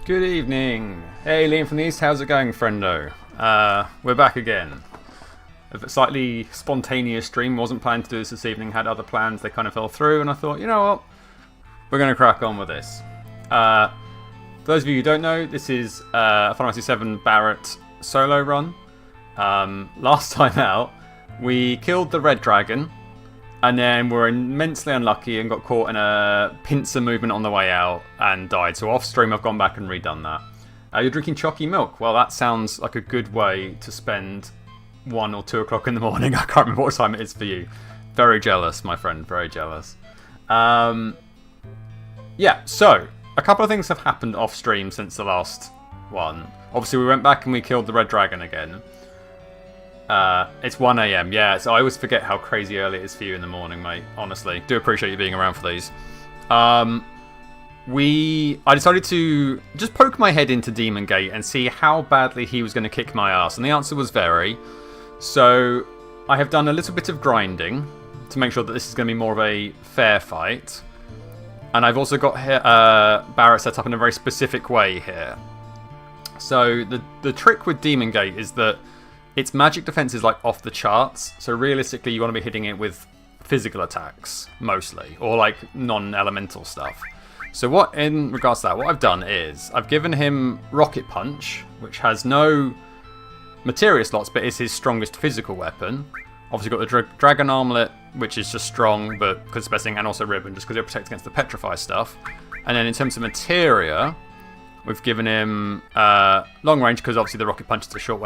Good evening. Hey, Liam from the East. How's it going, friendo? We're back again. A slightly spontaneous stream. Wasn't planning to do this evening. Had other plans. They kind of fell through, and I thought, you know what? We're going to crack on with this. For those of you who don't know, this is a Final Fantasy VII Barret solo run. Last time out, we killed the red dragon. And then we were immensely unlucky and got caught in a pincer movement on the way out and died. So off stream, I've gone back and redone that. You're drinking chalky milk. Well, that sounds like a good way to spend 1 or 2 o'clock in the morning. I can't remember what time it is for you. Very jealous, my friend. Very jealous. Yeah, so a couple of things have happened off stream since the last one. Obviously, we went back and we killed the red dragon again. It's 1 AM, yeah, so I always forget how crazy early it is for you in the morning, mate, honestly. Do appreciate you being around for these. I decided to just poke my head into Demon Gate and see how badly he was going to kick my ass, and the answer was very. So I have done a little bit of grinding to make sure that this is going to be more of a fair fight. And I've also got Barret set up in a very specific way here. So the trick with Demon Gate is that its magic defense is like off the charts, so realistically you want to be hitting it with physical attacks, mostly, or like non-elemental stuff. So what, in regards to that, what I've done is, I've given him Rocket Punch, which has no materia slots, but is his strongest physical weapon. Obviously got the Dragon Armlet, which is just strong, but because it's the best thing, and also Ribbon, just because it protects against the Petrify stuff. And then in terms of materia, we've given him long range, because obviously the Rocket Punch is a short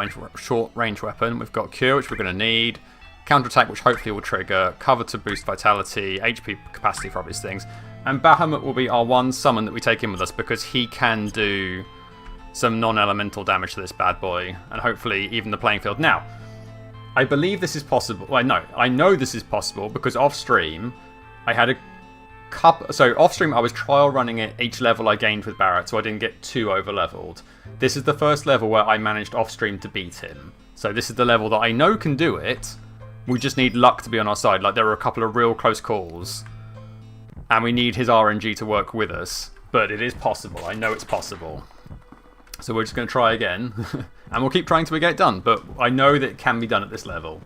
range weapon. We've got Cure, which we're going to need. Counterattack, which hopefully will trigger. Cover to boost Vitality. HP capacity for obvious things. And Bahamut will be our one summon that we take in with us, because he can do some non-elemental damage to this bad boy. And hopefully even the playing field. Now, I believe this is possible. Well, no, I know this is possible, because off-stream, I had a so off stream I was trial running it each level I gained with Barret, so I didn't get too over leveled. This is the first level where I managed off stream to beat him. So this is the level that I know can do it. We just need luck to be on our side. Like, there were a couple of real close calls, and we need his RNG to work with us. But it is possible. I know it's possible. So we're just going to try again, and we'll keep trying till we get it done. But I know that it can be done at this level.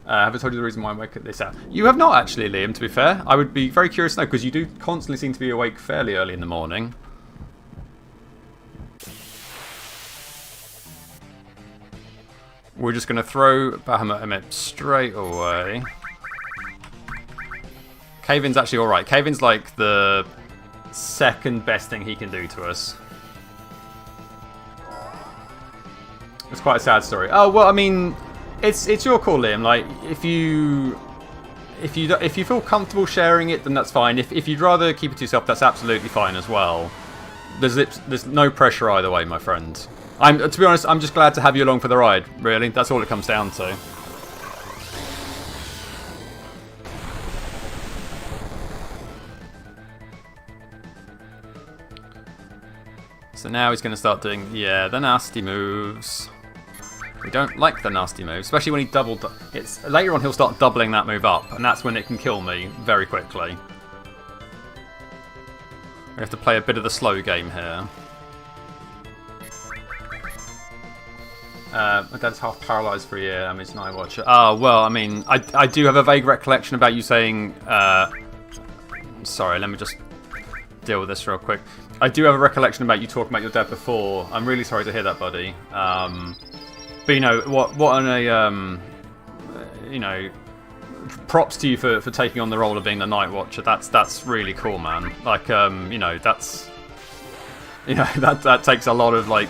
Have I told you the reason why I'm waking this out? You have not, actually, Liam, to be fair. I would be very curious to know, because you do constantly seem to be awake fairly early in the morning. We're just going to throw Bahamut Emmet straight away. Kavin's actually alright. Kavin's like the second best thing he can do to us. It's quite a sad story. Oh, well, I mean, It's your call, Liam. Like, if you feel comfortable sharing it, then that's fine. If you'd rather keep it to yourself, that's absolutely fine as well. There's no pressure either way, my friend. To be honest, I'm just glad to have you along for the ride. Really, that's all it comes down to. So now he's going to start doing the nasty moves. We don't like the nasty move, especially when he doubled. Later on, he'll start doubling that move up, and that's when it can kill me very quickly. We have to play a bit of the slow game here. My dad's half paralysed for a year. I mean, it's Night Watcher. Oh, well, I mean, I do have a vague recollection about you saying. Sorry, let me just deal with this real quick. I do have a recollection about you talking about your dad before. I'm really sorry to hear that, buddy. But you know what on a you know, props to you for taking on the role of being the Night Watcher. That's really cool, man. Like you know, that takes a lot of like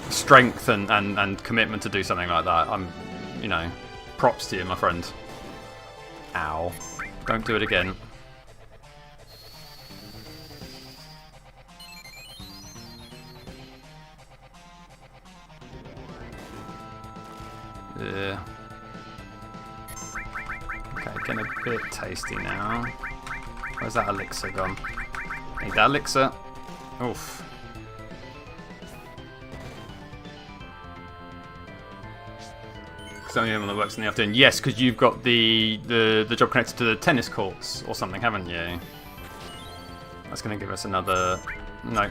strength and commitment to do something like that. You know, props to you, my friend. Ow! Don't do it again. Yeah. Okay, getting a bit tasty now. Where's that elixir gone? Need that elixir. Oof. It's the only one that works in the afternoon. Yes, because you've got the job connected to the tennis courts or something, haven't you? That's going to give us another No.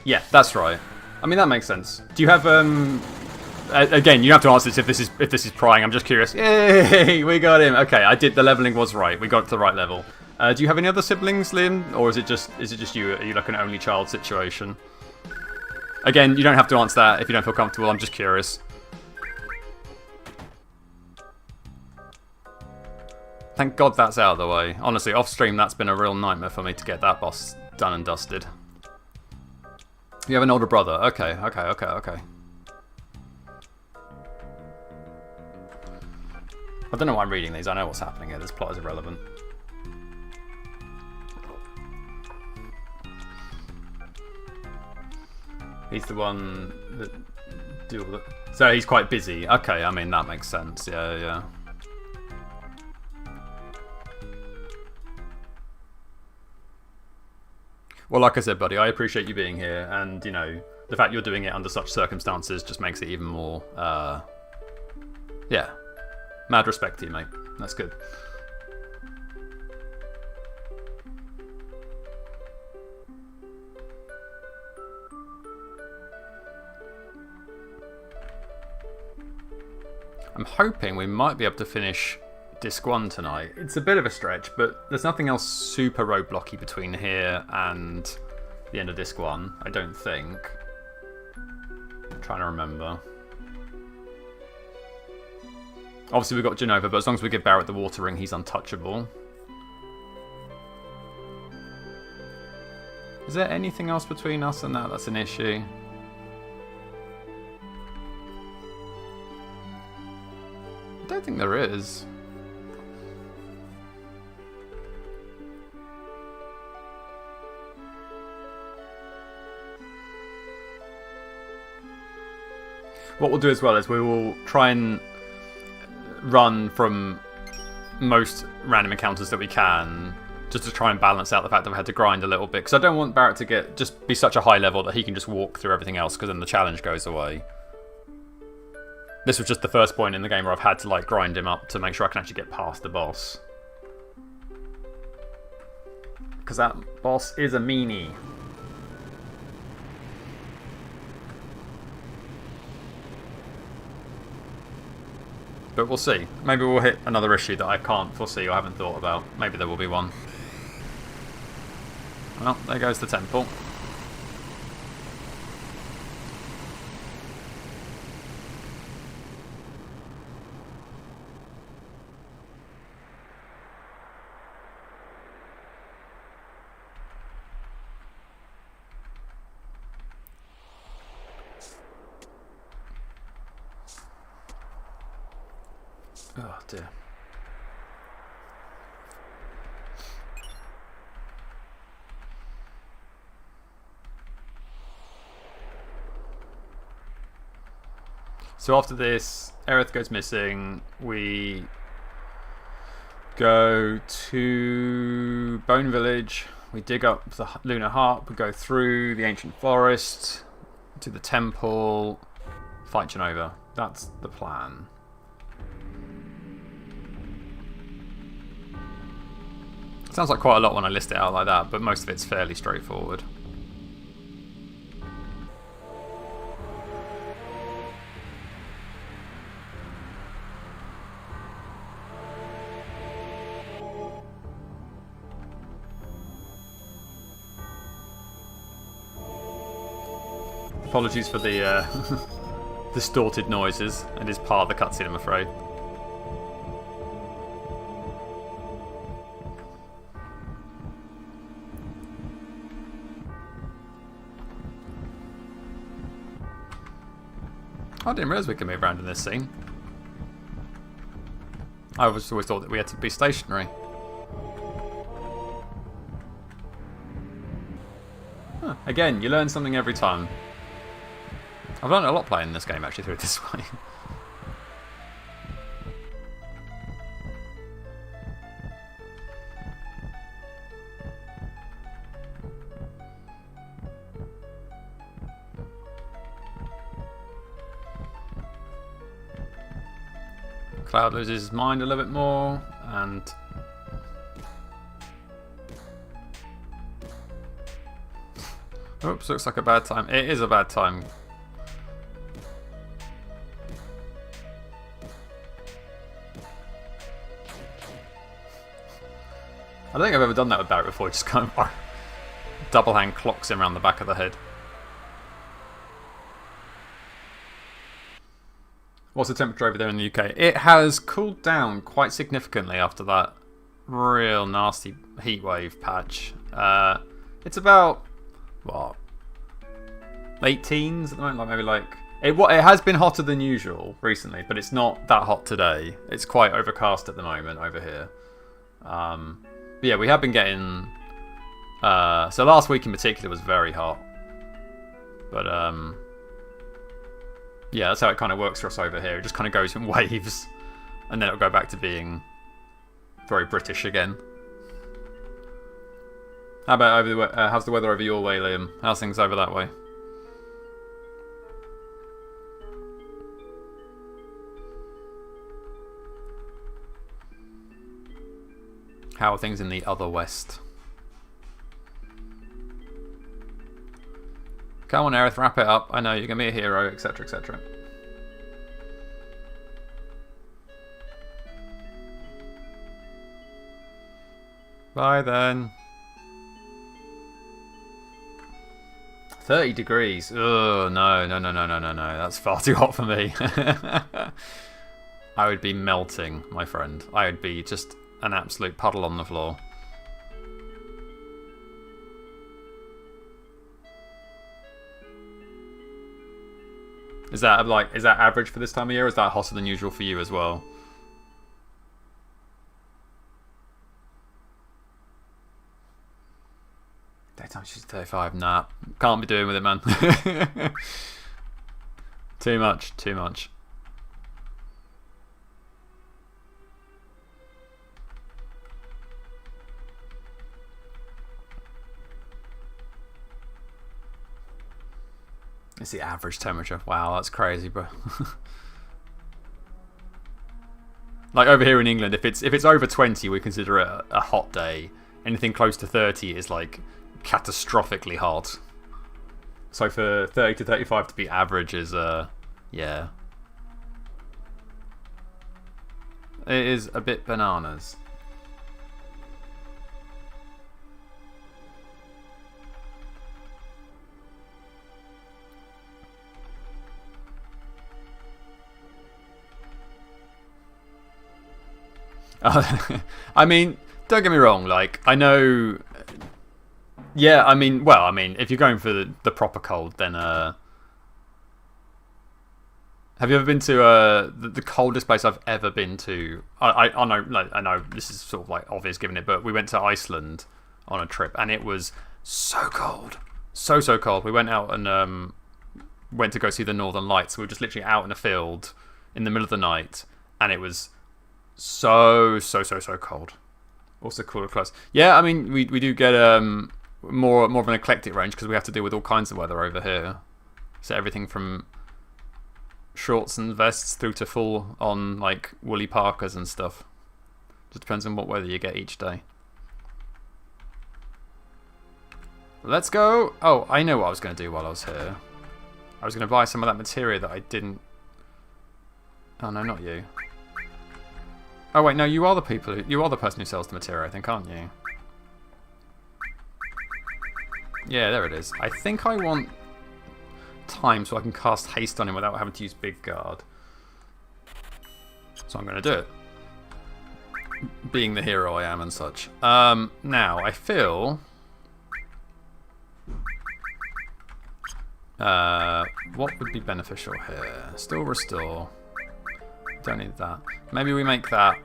Yeah, that's right. I mean, that makes sense. Do you have again, you don't have to answer this if this is prying. I'm just curious. Yay, we got him. Okay, I did. The leveling was right. We got to the right level. Do you have any other siblings, Liam, or is it just you? Are you like an only child situation? Again, you don't have to answer that if you don't feel comfortable. I'm just curious. Thank God that's out of the way. Honestly, off stream, that's been a real nightmare for me to get that boss done and dusted. You have an older brother. Okay. I don't know why I'm reading these. I know what's happening here. This plot is irrelevant. He's the one that do all the... So he's quite busy. Okay, I mean, that makes sense. Yeah. Well, like I said, buddy, I appreciate you being here, and, you know, the fact you're doing it under such circumstances just makes it even more, yeah. Mad respect to you, mate. That's good. I'm hoping we might be able to finish Disc 1 tonight. It's a bit of a stretch, but there's nothing else super roadblocky between here and the end of Disc 1, I don't think. I'm trying to remember. Obviously we've got Genova, but as long as we give Barret the water ring, he's untouchable. Is there anything else between us and that that's an issue? I don't think there is. What we'll do as well is we will try and run from most random encounters that we can, just to try and balance out the fact that we had to grind a little bit, because I don't want Barret to just be such a high level that he can just walk through everything else, because then the challenge goes away. This was just the first point in the game where I've had to like grind him up to make sure I can actually get past the boss, because that boss is a meanie. But we'll see. Maybe we'll hit another issue that I can't foresee or haven't thought about. Maybe there will be one. Well, there goes the temple. Oh dear. So after this, Aerith goes missing. We go to Bone Village. We dig up the Lunar Harp. We go through the ancient forest to the temple. Fight Genova. That's the plan. Sounds like quite a lot when I list it out like that, but most of it's fairly straightforward. Apologies for the distorted noises. It is part of the cutscene, I'm afraid. I didn't realise we could move around in this scene. I always thought that we had to be stationary. Huh. Again, you learn something every time. I've learned a lot playing this game actually through it this way. Cloud loses his mind a little bit more, and Oops, looks like a bad time. It is a bad time. I don't think I've ever done that with Barret before, just kind of double hand clocks him around the back of the head. What's the temperature over there in the UK? It has cooled down quite significantly after that real nasty heatwave patch. It's about, what, late teens at the moment? Like maybe like... It has been hotter than usual recently, but it's not that hot today. It's quite overcast at the moment over here. But yeah, we have been getting... so last week in particular was very hot. But yeah, that's how it kind of works for us over here. It just kind of goes in waves. And then it'll go back to being very British again. How about over the how's the weather over your way, Liam? How's things over that way? How are things in the other west? Come on, Aerith, wrap it up. I know you're gonna be a hero, etc., etc. Bye then. 30 degrees. Oh no. That's far too hot for me. I would be melting, my friend. I would be just an absolute puddle on the floor. Is that average for this time of year, or is that hotter than usual for you as well? Daytime she's 35. Nah, can't be doing with it, man. Too much. It's the average temperature. Wow, that's crazy, bro. Like over here in England, if it's over 20, we consider it a hot day. Anything close to 30 is like catastrophically hot. So for 30 to 35 to be average is yeah. It is a bit bananas. I mean, don't get me wrong, like, I know... Yeah, I mean, if you're going for the proper cold, then... Have you ever been to the coldest place I've ever been to? I know this is sort of like obvious given it, but we went to Iceland on a trip, and it was so cold. So cold. We went out and went to go see the Northern Lights. We were just literally out in a field in the middle of the night, and it was... So cold. Also cooler close. Yeah, I mean we do get more of an eclectic range because we have to deal with all kinds of weather over here. So everything from shorts and vests through to full on like woolly parkas and stuff. Just depends on what weather you get each day. Let's go. Oh, I know what I was going to do while I was here. I was going to buy some of that materia that I didn't... Oh no, not you. Oh wait, no, you are the person who sells the materia, I think, aren't you? Yeah, there it is. I think I want time so I can cast haste on him without having to use big guard. So I'm going to do it. Being the hero I am and such. Now, I feel... what would be beneficial here? Still restore. Don't need that. Maybe we make that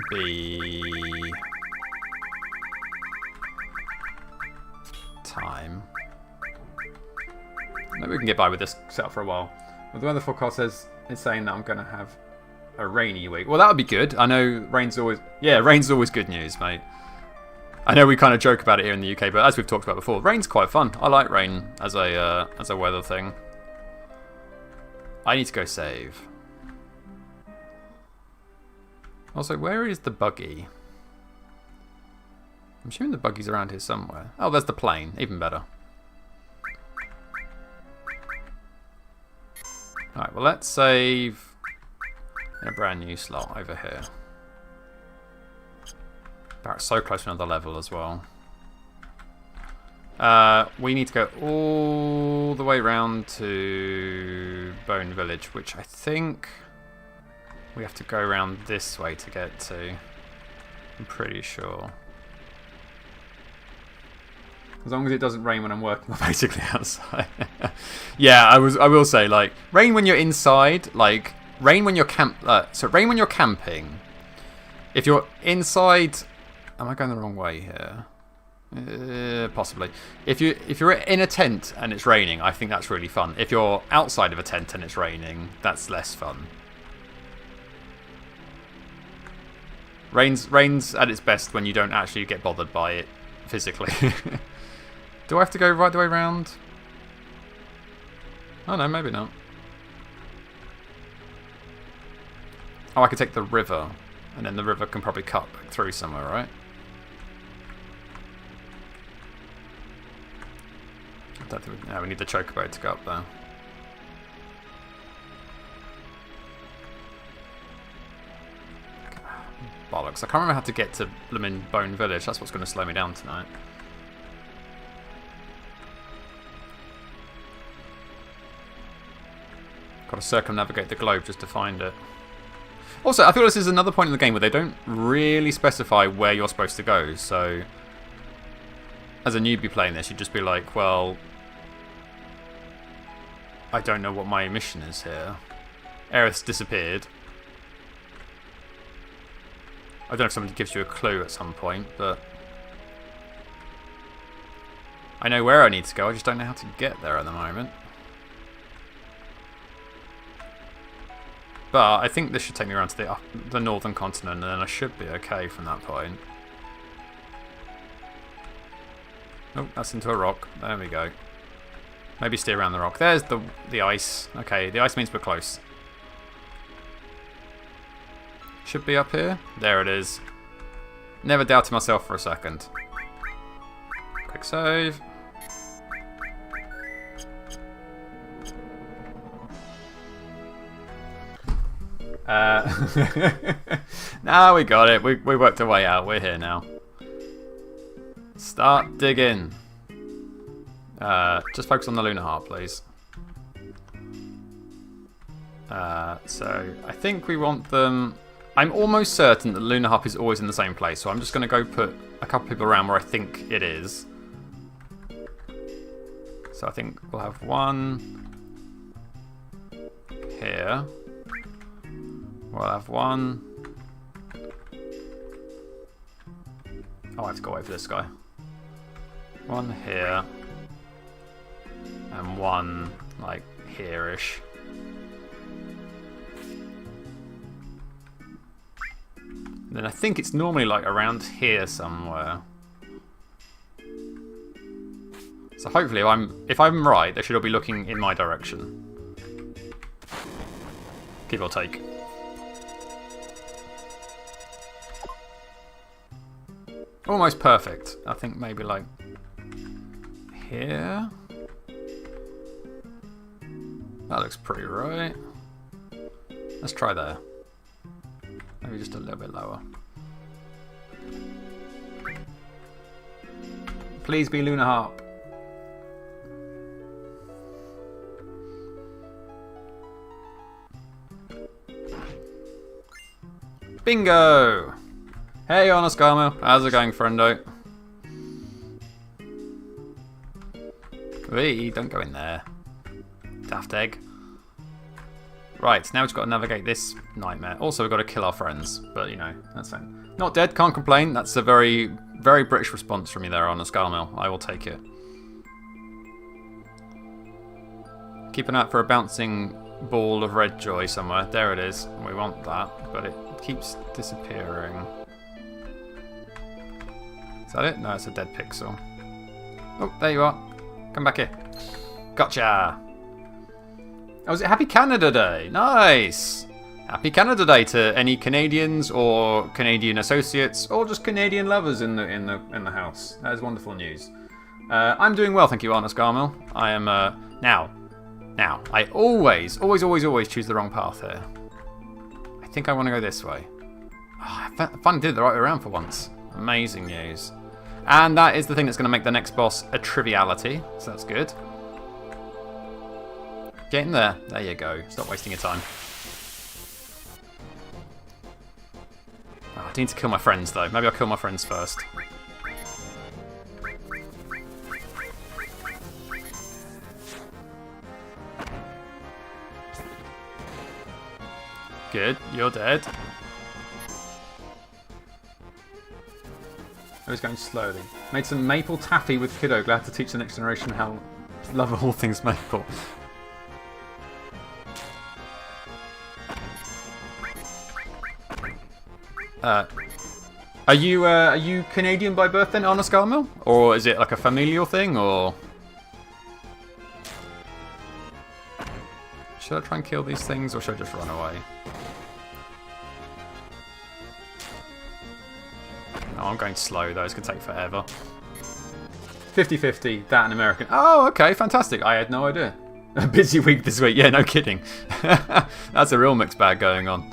be time. Maybe we can get by with this setup for a while. Well, the weather forecast says it's saying that I'm going to have a rainy week. Well, that would be good. I know rain's always good news, mate. I know we kind of joke about it here in the UK, but as we've talked about before, rain's quite fun. I like rain as a weather thing. I need to go save. Also, where is the buggy? I'm assuming the buggy's around here somewhere. Oh, there's the plane. Even better. Alright, well let's save in a brand new slot over here. Barret's so close to another level as well. We need to go all the way round to Bone Village, which I think we have to go around this way to get to. I'm pretty sure. As long as it doesn't rain when I'm working, I'm basically outside. Yeah, I will say, like, rain when you're inside, like, rain when you're rain when you're camping. If you're inside, am I going the wrong way here? Possibly. If you're in a tent and it's raining, I think that's really fun. If you're outside of a tent and it's raining, that's less fun. Rain's at its best when you don't actually get bothered by it physically. Do I have to go right the way round? Oh no, maybe not. Oh, I could take the river, and then the river can probably cut back through somewhere, right? I don't think we need the chocobo to go up there. Bollocks, I can't remember how to get to Bloomin' Bone Village. That's what's going to slow me down tonight. Got to circumnavigate the globe just to find it. Also, I feel this is another point in the game where they don't really specify where you're supposed to go, so as a newbie playing this, you'd just be like, well, I don't know what my mission is here. Aerith's disappeared. I don't know if somebody gives you a clue at some point, but I know where I need to go, I just don't know how to get there at the moment. But I think this should take me around to the northern continent, and then I should be okay from that point. Oh, that's into a rock. There we go. Maybe steer around the rock. There's the ice. Okay, the ice means we're close. Should be up here. There it is. Never doubted myself for a second. Quick save. Now we got it. We worked our way out. We're here now. Start digging. Just focus on the lunar heart, please. So I think we want them. I'm almost certain that the lunar harp is always in the same place, so I'm just going to go put a couple people around where I think it is. So I think we'll have one here. We'll have one. Oh, I have to go away for this guy. One here. And one, like, here-ish. And then I think it's normally, like, around here somewhere. So hopefully, if I'm right, they should all be looking in my direction. Give or take. Almost perfect. I think maybe like here. That looks pretty right. Let's try there. Maybe just a little bit lower. Please be lunar harp. Bingo! Hey, Honest Carmel. How's it going, friendo? Wee, don't go in there. Daft egg. Right, now we've got to navigate this nightmare. Also, we've got to kill our friends. But, you know, that's fine. Not dead, can't complain. That's a very, very British response from you there, Honest Carmel. I will take it. Keep an eye out for a bouncing ball of red joy somewhere. There it is. We want that, but it keeps disappearing. Is that it? No, it's a dead pixel. Oh, there you are. Come back here. Gotcha! Oh, was it Happy Canada Day? Nice! Happy Canada Day to any Canadians or Canadian associates or just Canadian lovers in the house. That is wonderful news. I'm doing well, thank you, Honest Carmel. I am now. Now, I always choose the wrong path here. I think I want to go this way. Oh, I finally did it the right way around for once. Amazing news. And that is the thing that's going to make the next boss a triviality, so that's good. Get in there. There you go. Stop wasting your time. Oh, I need to kill my friends, though. Maybe I'll kill my friends first. Good. You're dead. I was going slowly. Made some maple taffy with Kiddo. Glad to teach the next generation how to love all things maple. Are you Canadian by birth then, Anna Scarmill? Or is it like a familial thing, or... Should I try and kill these things, or should I just run away? Oh, I'm going slow though, it's going to take forever. 50-50, that and American. Oh, okay, fantastic. I had no idea. A busy week this week. Yeah, no kidding. That's a real mixed bag going on.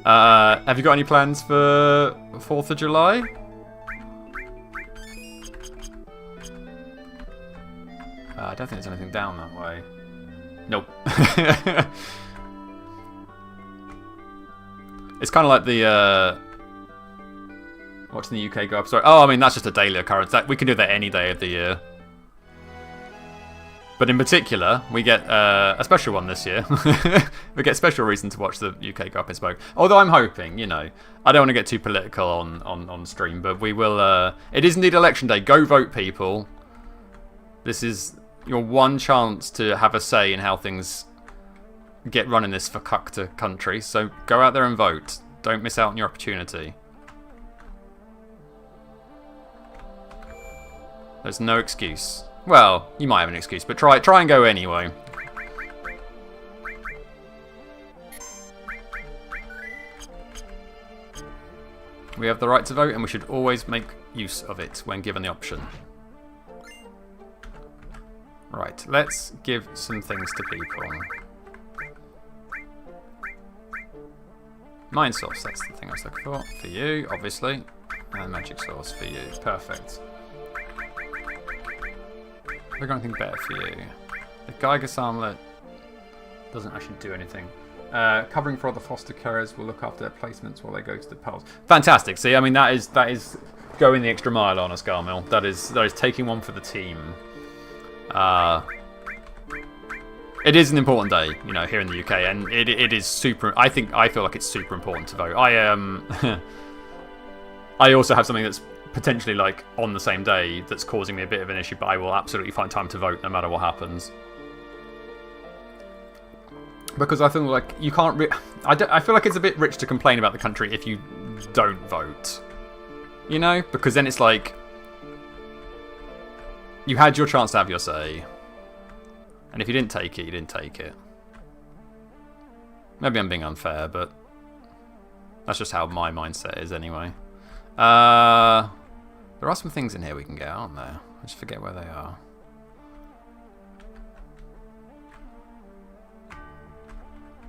Have you got any plans for 4th of July? I don't think there's anything down that way. Nope. It's kind of like the... watching the UK go up. Sorry. Oh, I mean, that's just a daily occurrence. We can do that any day of the year. But in particular, we get a special one this year. We get a special reason to watch the UK go up in smoke. Although I'm hoping, you know, I don't want to get too political on stream, but we will... it is indeed election day. Go vote, people. This is your one chance to have a say in how things get run in this fucked country. So go out there and vote. Don't miss out on your opportunity. There's no excuse. Well, you might have an excuse, but try and go anyway. We have the right to vote, and we should always make use of it when given the option. Right, let's give some things to people. Mind source, that's the thing I was looking for. For you, obviously. And magic source for you. Perfect. Have I got anything better for you? The Geiger's armlet doesn't actually do anything. Covering for other foster carers will look after their placements while they go to the pals. Fantastic. See, I mean, that is going the extra mile on us, Garmill. That is taking one for the team. It is an important day, you know, here in the UK, and it is super. I feel like it's super important to vote. I also have something that's potentially like on the same day that's causing me a bit of an issue, but I will absolutely find time to vote no matter what happens. Because I feel like you can't. I feel like it's a bit rich to complain about the country if you don't vote. You know, because then it's like you had your chance to have your say, and if you didn't take it, you didn't take it. Maybe I'm being unfair, but that's just how my mindset is anyway. There are some things in here we can get, aren't there? I just forget where they are.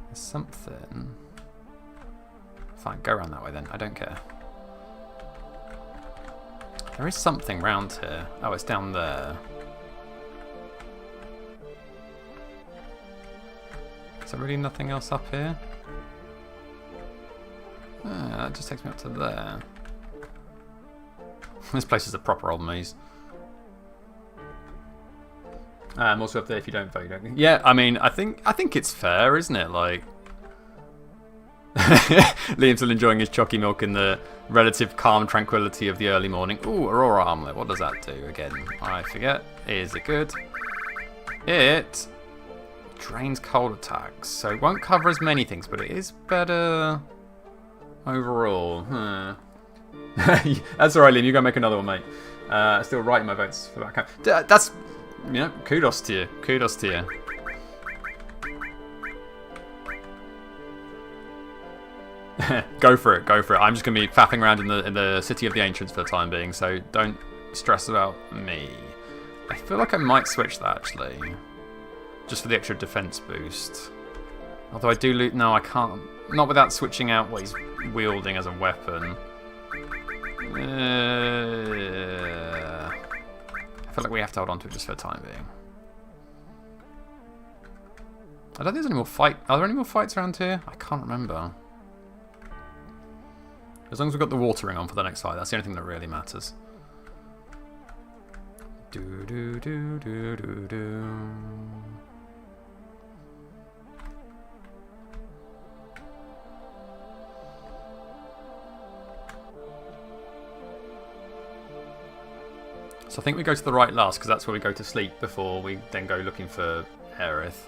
There's something. Fine, go around that way then. I don't care. There is something round here. Oh, it's down there. Is there really nothing else up here? That just takes me up to there. This place is a proper old maze. I'm also up there if you don't vote, don't you? Yeah, I mean, I think it's fair, isn't it? Like, Liam's still enjoying his chalky milk in the relative calm tranquility of the early morning. Ooh, Aurora Armlet. What does that do again? I forget. Is it good? It drains cold attacks, so it won't cover as many things, but it is better overall. That's alright, Liam. You go make another one, mate. Still writing my votes for that account. That's, you know, kudos to you. Kudos to you. Go for it. Go for it. I'm just going to be faffing around in the City of the Ancients for the time being, so don't stress about me. I feel like I might switch that, actually. Just for the extra defense boost. Although I do loot... No, I can't. Not without switching out what he's wielding as a weapon. I feel like we have to hold on to it just for the time being. I don't think there's any more fight. Are there any more fights around here? I can't remember. As long as we've got the water ring on for the next fight, that's the only thing that really matters. Do do do do do do. So I think we go to the right last, because that's where we go to sleep before we then go looking for Aerith.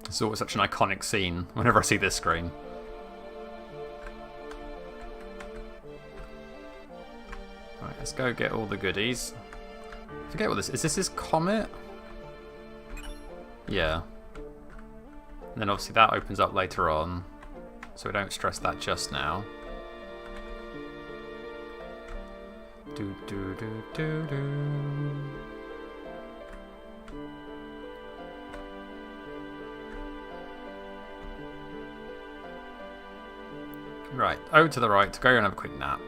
It's always such an iconic scene whenever I see this screen. Right, let's go get all the goodies. I forget what this is. This his comet? Yeah. And then obviously that opens up later on, so we don't stress that just now. Do do do do do. Right, over to the right to go and have a quick nap.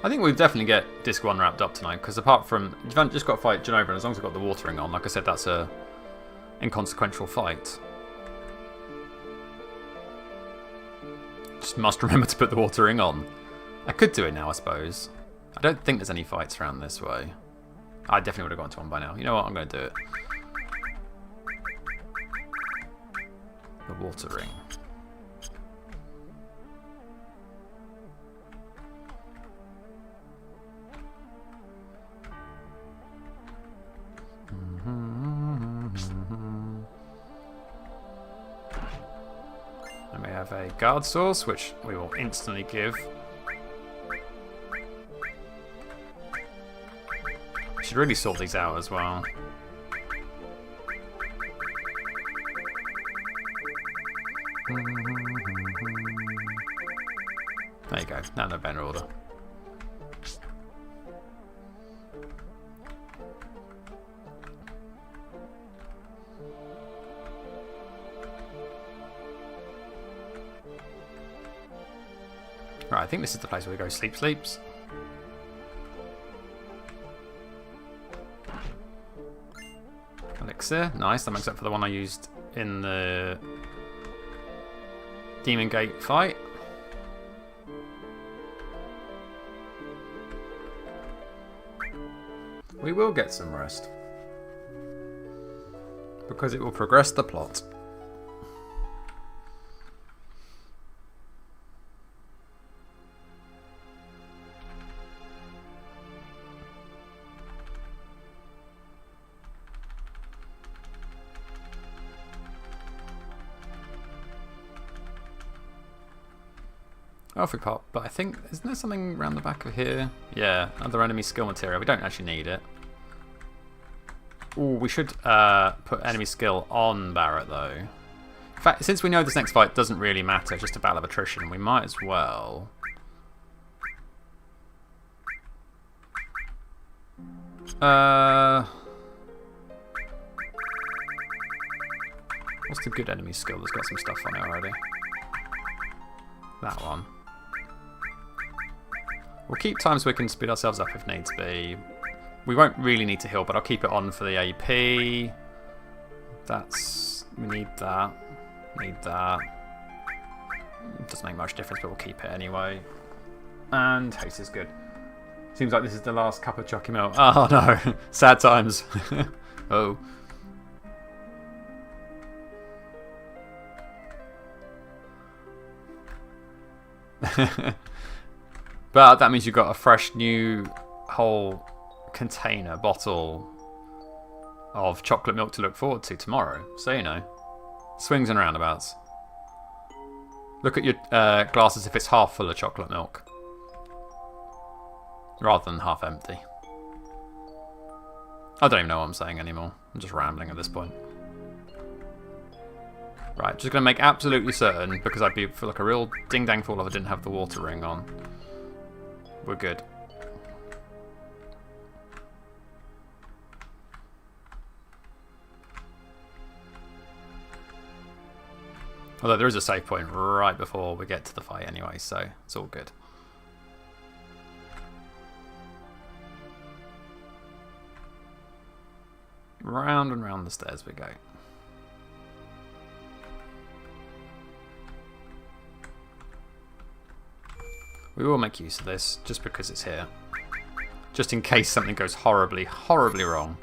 I think we'll definitely get Disc 1 wrapped up tonight, because apart from... You've just got to fight Genova, and as long as we've got the water ring on, like I said, that's a inconsequential fight. Just must remember to put the water ring on. I could do it now, I suppose. I don't think there's any fights around this way. I definitely would have gone to one by now. You know what? I'm going to do it. The water ring. And we have a guard source, which we will instantly give. We should really sort these out as well. There you go, now they're better order. Right, I think this is the place where we go sleeps. Elixir, nice, that makes up for the one I used in the Demon Gate fight. We will get some rest, because it will progress the plot. Off we pop, but I think, isn't there something around the back of here? Yeah, other enemy skill material. We don't actually need it. Ooh, we should put enemy skill on Barret though. In fact, since we know this next fight doesn't really matter, it's just a battle of attrition, we might as well. What's the good enemy skill that's got some stuff on it already? That one. We'll keep time so we can speed ourselves up if needs be. We won't really need to heal, but I'll keep it on for the AP. That's... we need that. Need that. It doesn't make much difference, but we'll keep it anyway. And haste is good. Seems like this is the last cup of Chucky Milk. Oh no, sad times. Oh. But that means you've got a fresh new whole container, bottle of chocolate milk to look forward to tomorrow. So you know, swings and roundabouts. Look at your glass as if it's half full of chocolate milk, rather than half empty. I don't even know what I'm saying anymore. I'm just rambling at this point. Right, just going to make absolutely certain, because I'd feel like a real ding-dang fool if I didn't have the water ring on. We're good. Although there is a save point right before we get to the fight anyway, so it's all good. Round and round the stairs we go. We will make use of this, just because it's here. Just in case something goes horribly, horribly wrong.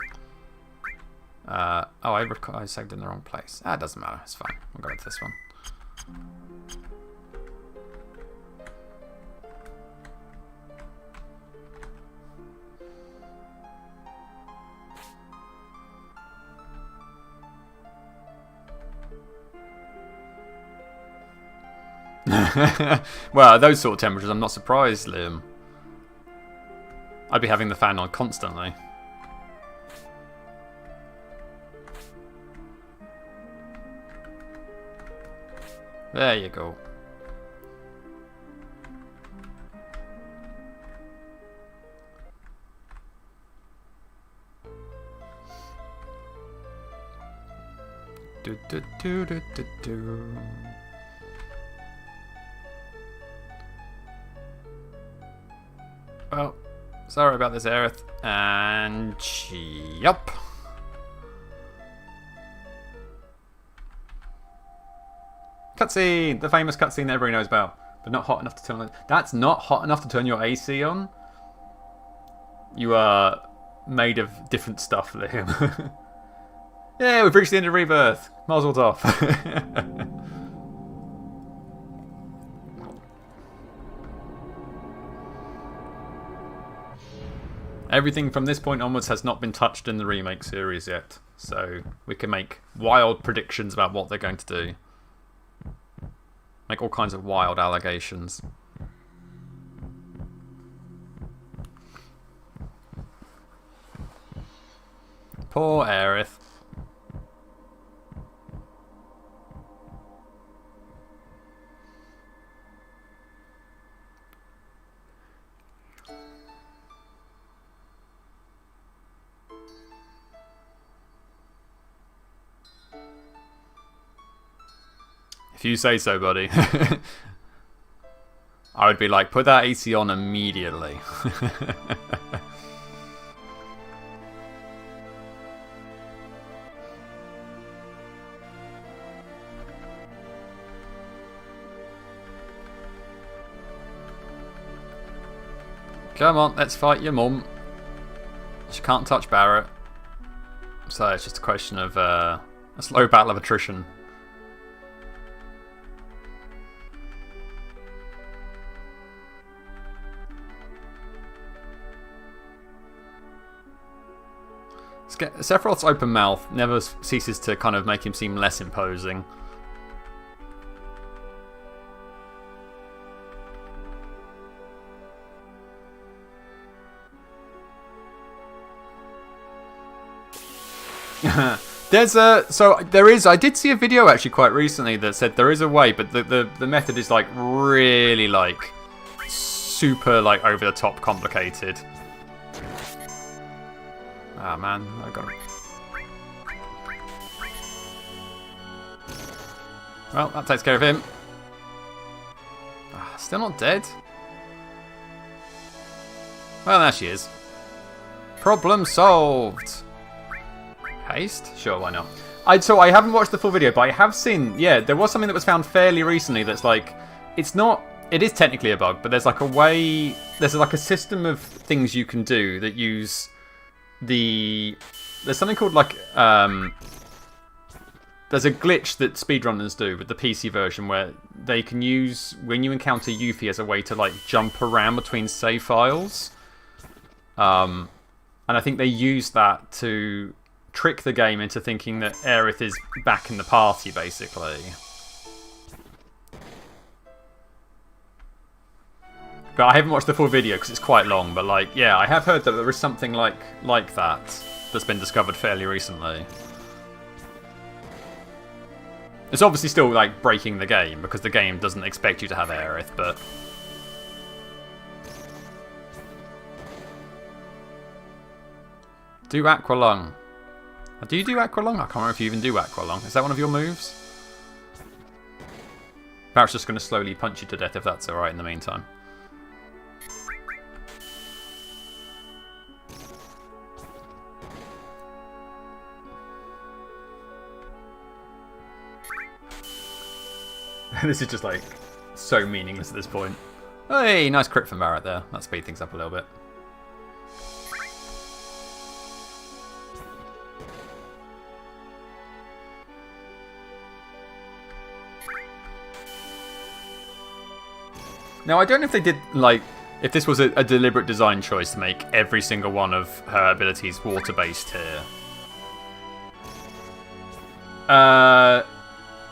Oh, I saved in the wrong place. Ah, it doesn't matter, it's fine. We'll go with this one. Well, at those sort of temperatures, I'm not surprised, Liam. I'd be having the fan on constantly. There you go. Do do do do do do. Well, sorry about this, Aerith. And yup. Cutscene! The famous cutscene that everybody knows about. But not hot enough to turn on. That's not hot enough to turn your AC on? You are made of different stuff, Liam. Yeah, we've reached the end of Rebirth. Mazel's off. Everything from this point onwards has not been touched in the remake series yet. So we can make wild predictions about what they're going to do. Make all kinds of wild allegations. Poor Aerith. If you say so, buddy. I would be like, put that AC on immediately. Come on, let's fight your mum. She can't touch Barret. So it's just a question of a slow battle of attrition. Sephiroth's open mouth never ceases to kind of make him seem less imposing. I did see a video actually quite recently that said there is a way, but the method is like really like super like over the top complicated. Ah, man, I got it. Well, that takes care of him. Ah, still not dead. Well, there she is. Problem solved. Haste? Sure, why not? I haven't watched the full video, but I have seen, yeah, there was something that was found fairly recently that's like, it is technically a bug, but there's like a way, there's like a system of things you can do that use there's something called like there's a glitch that speedrunners do with the PC version where they can use when you encounter Yuffie as a way to like jump around between save files, and I think they use that to trick the game into thinking that Aerith is back in the party basically. But I haven't watched the full video because it's quite long, but like, yeah, I have heard that there is something like that that's been discovered fairly recently. It's obviously still like breaking the game because the game doesn't expect you to have Aerith, but do Aqua Lung. Do you do Aqua Lung? I can't remember if you even do Aqua Lung. Is that one of your moves? Barret's just going to slowly punch you to death if that's alright in the meantime. This is just like so meaningless at this point. Hey, nice crit from Barret there. That speed things up a little bit. Now, I don't know if they did, like, if this was a deliberate design choice to make every single one of her abilities water-based here.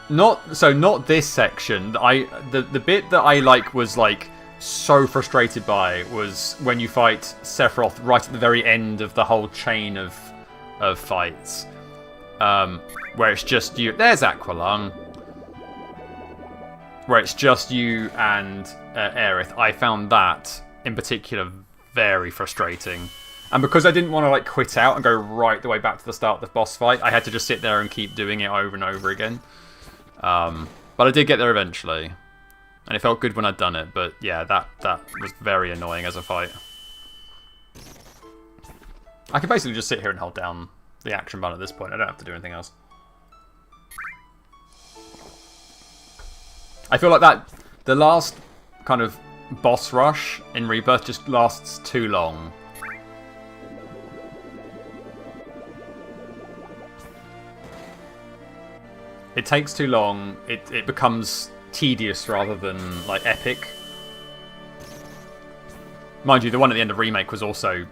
Not this section. The bit that I was so frustrated by was when you fight Sephiroth right at the very end of the whole chain of fights, where it's just you. There's Aqua Lung. Where it's just you and Aerith. I found that in particular very frustrating, and because I didn't want to quit out and go right the way back to the start of the boss fight, I had to just sit there and keep doing it over and over again. But I did get there eventually, and it felt good when I'd done it. But yeah, that was very annoying as a fight. I can basically just sit here and hold down the action button at this point. I don't have to do anything else. I feel like the last kind of boss rush in Rebirth just lasts too long. It takes too long. It becomes tedious rather than epic. Mind you, the one at the end of Remake was also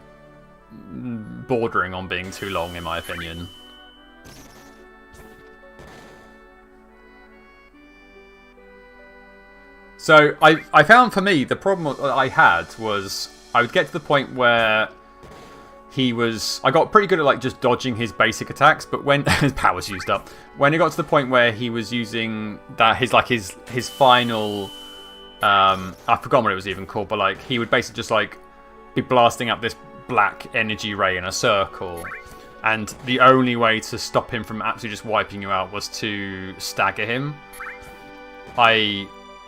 bordering on being too long, in my opinion. So I found, for me, the problem I had was I would get to the point where I got pretty good at just dodging his basic attacks, but when his power's used up, when it got to the point where he was using his final, I forgot what it was even called, but he would basically just be blasting up this black energy ray in a circle, and the only way to stop him from absolutely just wiping you out was to stagger him.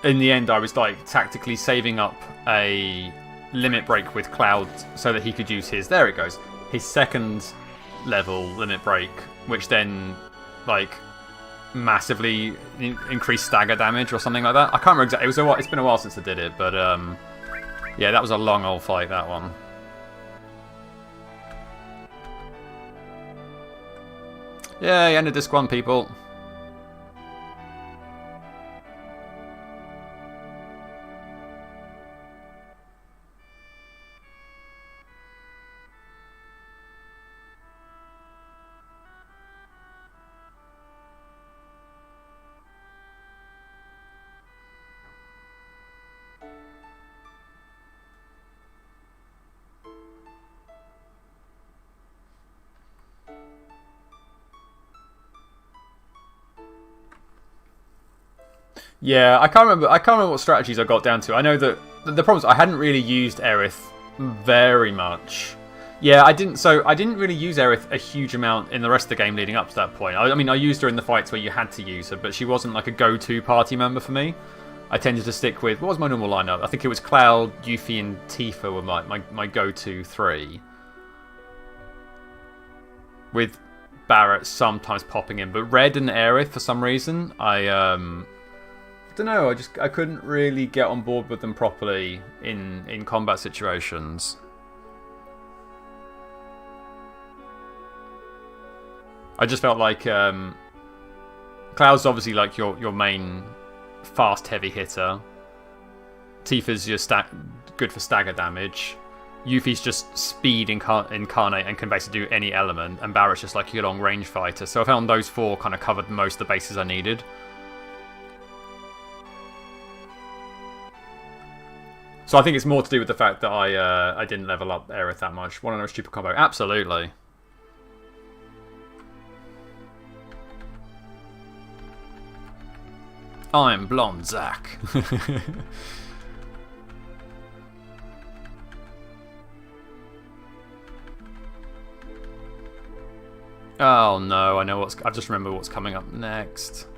In the end, I was tactically saving up a limit break with Cloud so that he could use his, there it goes, his second level limit break, which then massively increased stagger damage or something like that. I can't remember exactly. It's been a while since I did it, but yeah, that was a long old fight, that one. Yeah, ended disc 1, people. Yeah, I can't remember what strategies I got down to. I know that the problem is I hadn't really used Aerith very much. Yeah, I didn't really use Aerith a huge amount in the rest of the game leading up to that point. I mean, I used her in the fights where you had to use her, but she wasn't a go-to party member for me. I tended to stick with, what was my normal lineup? I think it was Cloud, Yuffie, and Tifa were my go-to 3. With Barret sometimes popping in, but Red and Aerith, for some reason, I don't know, I couldn't really get on board with them properly in combat situations. I just felt like Cloud's obviously your main fast heavy hitter. Tifa's your good for stagger damage. Yuffie's just speed incarnate and can basically do any element, and Barret's just your long range fighter. So I found those 4 kind of covered most of the bases I needed. So I think it's more to do with the fact that I didn't level up Aerith that much. Want to know a stupid combo? Absolutely. I'm Blonde Zach. Oh no, I just remember what's coming up next.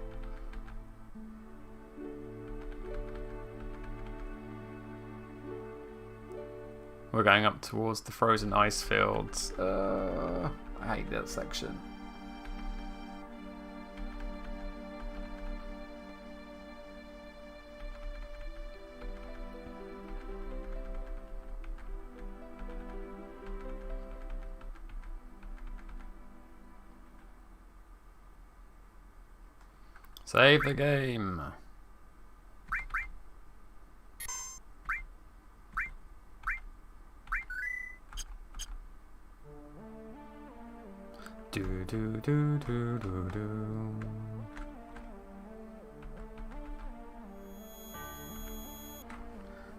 We're going up towards the frozen ice fields. I hate that section. Save the game. Do do do do do do.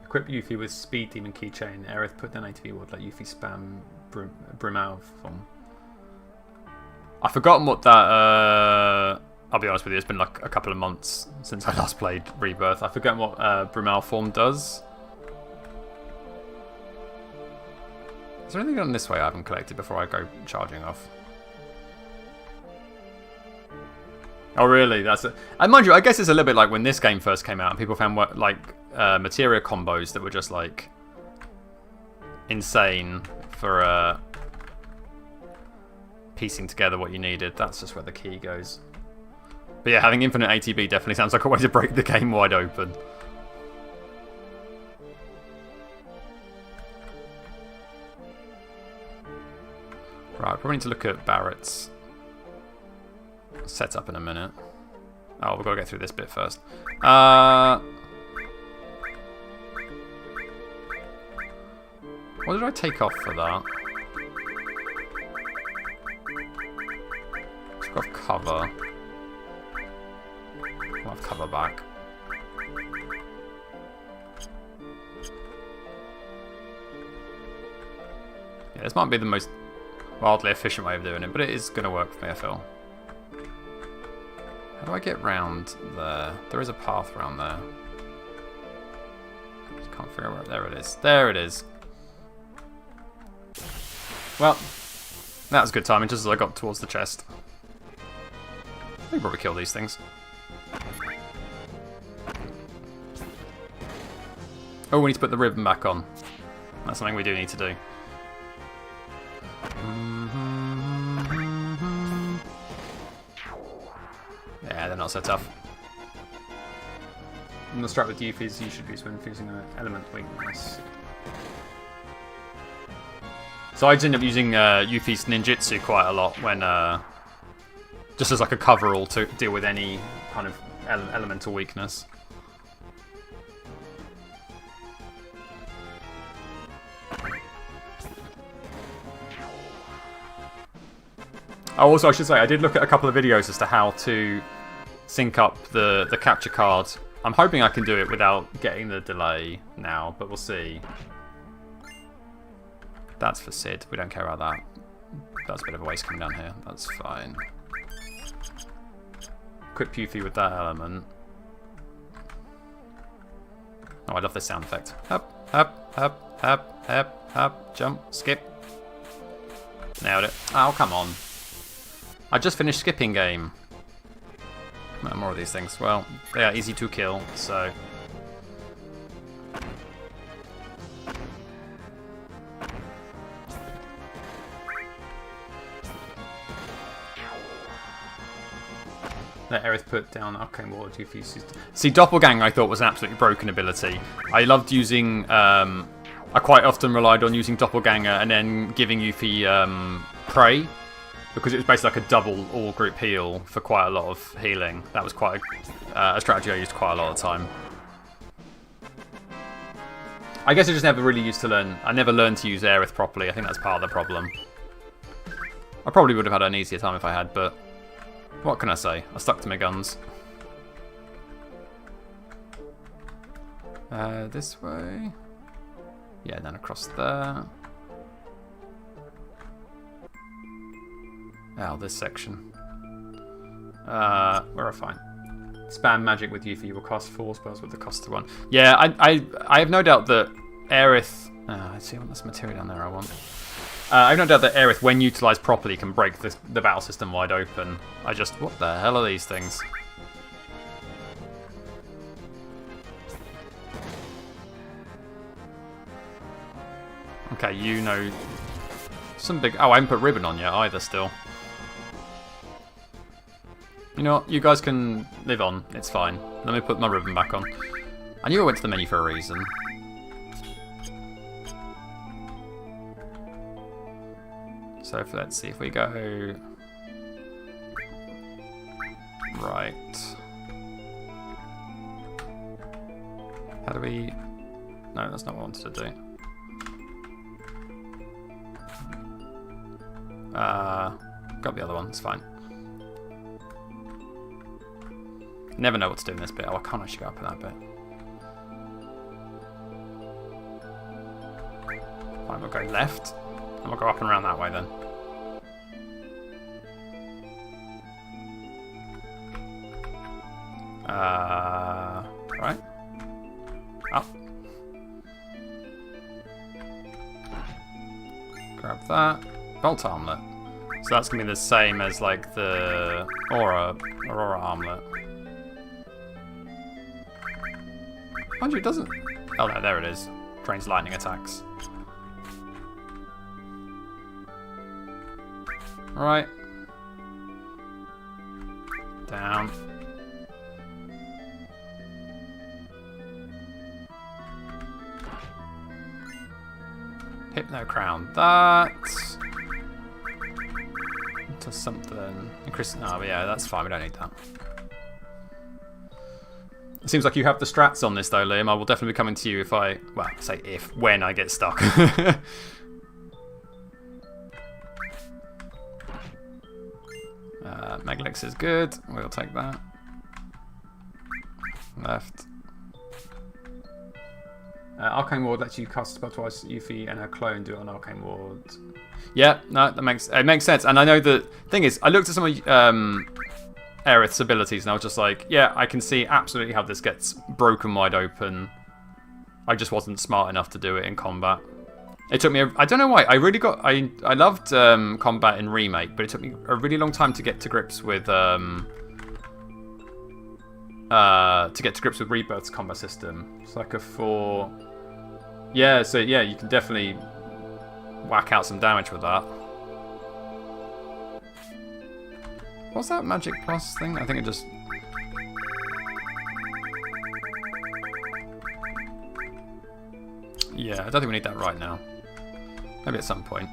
Equip Yuffie with Speed Demon Keychain. Aerith put down ATV would let Yuffie spam Brimau from. I've forgotten what that. I'll be honest with you, it's been like a couple of months since I last played Rebirth. I've forgotten what Brimau form does. Is there anything on this way I haven't collected before I go charging off? Oh really? That's it. And mind you, I guess it's a little bit like when this game first came out and people found like materia combos that were just like insane for piecing together what you needed. That's just where the key goes. But yeah, having infinite ATB definitely sounds like a way to break the game wide open. Right, probably need to look at Barret's setup in a minute. Oh, we've got to get through this bit first. What did I take off for that? Took off cover. I'll have cover back. Yeah, this might be the most wildly efficient way of doing it, but it is going to work for me, I feel. How do I get round there? There is a path around there. I just can't figure out where. There it is. There it is. Well, that was good timing, just as I got towards the chest. I can probably kill these things. Oh, we need to put the ribbon back on. That's something we do need to do. Yeah, they're not so tough. And the strat with Yuffie's you should use when fusing an element weakness. So I end up using Yuffie's ninjutsu quite a lot when just as like a coverall to deal with any kind of elemental weakness. Oh, also I should say, I did look at a couple of videos as to how to sync up the capture card. I'm hoping I can do it without getting the delay now, but we'll see. That's for Sid, we don't care about that. That's a bit of a waste coming down here, that's fine. Equip Yuffie with that element. Oh, I love this sound effect. Up, up, up, up, up, up, jump, skip. Nailed it. Oh, come on. I just finished skipping game. No, more of these things. Well, they are easy to kill, so... Let Aerith put down arcane water to fuse. See, Doppelganger I thought was an absolutely broken ability. I loved using... I quite often relied on using Doppelganger and then giving Yuffie Prey. Because it was basically like a double all-group heal for quite a lot of healing. That was quite a strategy I used quite a lot of the time. I guess I just never really used to learn... I never learned to use Aerith properly. I think that's part of the problem. I probably would have had an easier time if I had, but... What can I say? I stuck to my guns. This way... Yeah, then across there... Oh, this section. We're fine. Spam magic with Yuffie. You will cast 4 spells with the cost of 1. Yeah, I have no doubt that Aerith... let's see what this material down there I want. I have no doubt that Aerith, when utilised properly, can break the battle system wide open. What the hell are these things? Okay, you know... Some big... Oh, I haven't put ribbon on yet either still. You know what? You guys can live on. It's fine. Let me put my ribbon back on. I knew I went to the menu for a reason. So let's see if we go... Right. How do we... No, that's not what I wanted to do. Got the other one, it's fine. Never know what to do in this bit. Oh, I can't actually go up in that bit. Fine, we'll go left. And we'll go up and around that way then. Right. Up. Grab that. Bolt armlet. So that's going to be the same as like the Aurora armlet. Mind you, it doesn't... Oh no, there it is. Trains lightning attacks. Right. Down. Hypno crown that. To something. Increase... Oh yeah, that's fine, we don't need that. It seems like you have the strats on this though, Liam. I will definitely be coming to you if I... Well, say if, when I get stuck. Megalix is good. We'll take that. Left. Arcane Ward lets you cast a spell twice. Yuffie and her clone do it on Arcane Ward. Yeah, no, it makes sense. And I know the thing is, I looked at some of Aerith's abilities and I was just like, yeah, I can see absolutely how this gets broken wide open. I just wasn't smart enough to do it in combat. It took me, I don't know why, I loved combat in Remake, but it took me a really long time to get to grips with Rebirth's combat system. It's like a 4... Yeah, so yeah, you can definitely whack out some damage with that. What's that magic plus thing? I think it just... Yeah, I don't think we need that right now. Maybe at some point.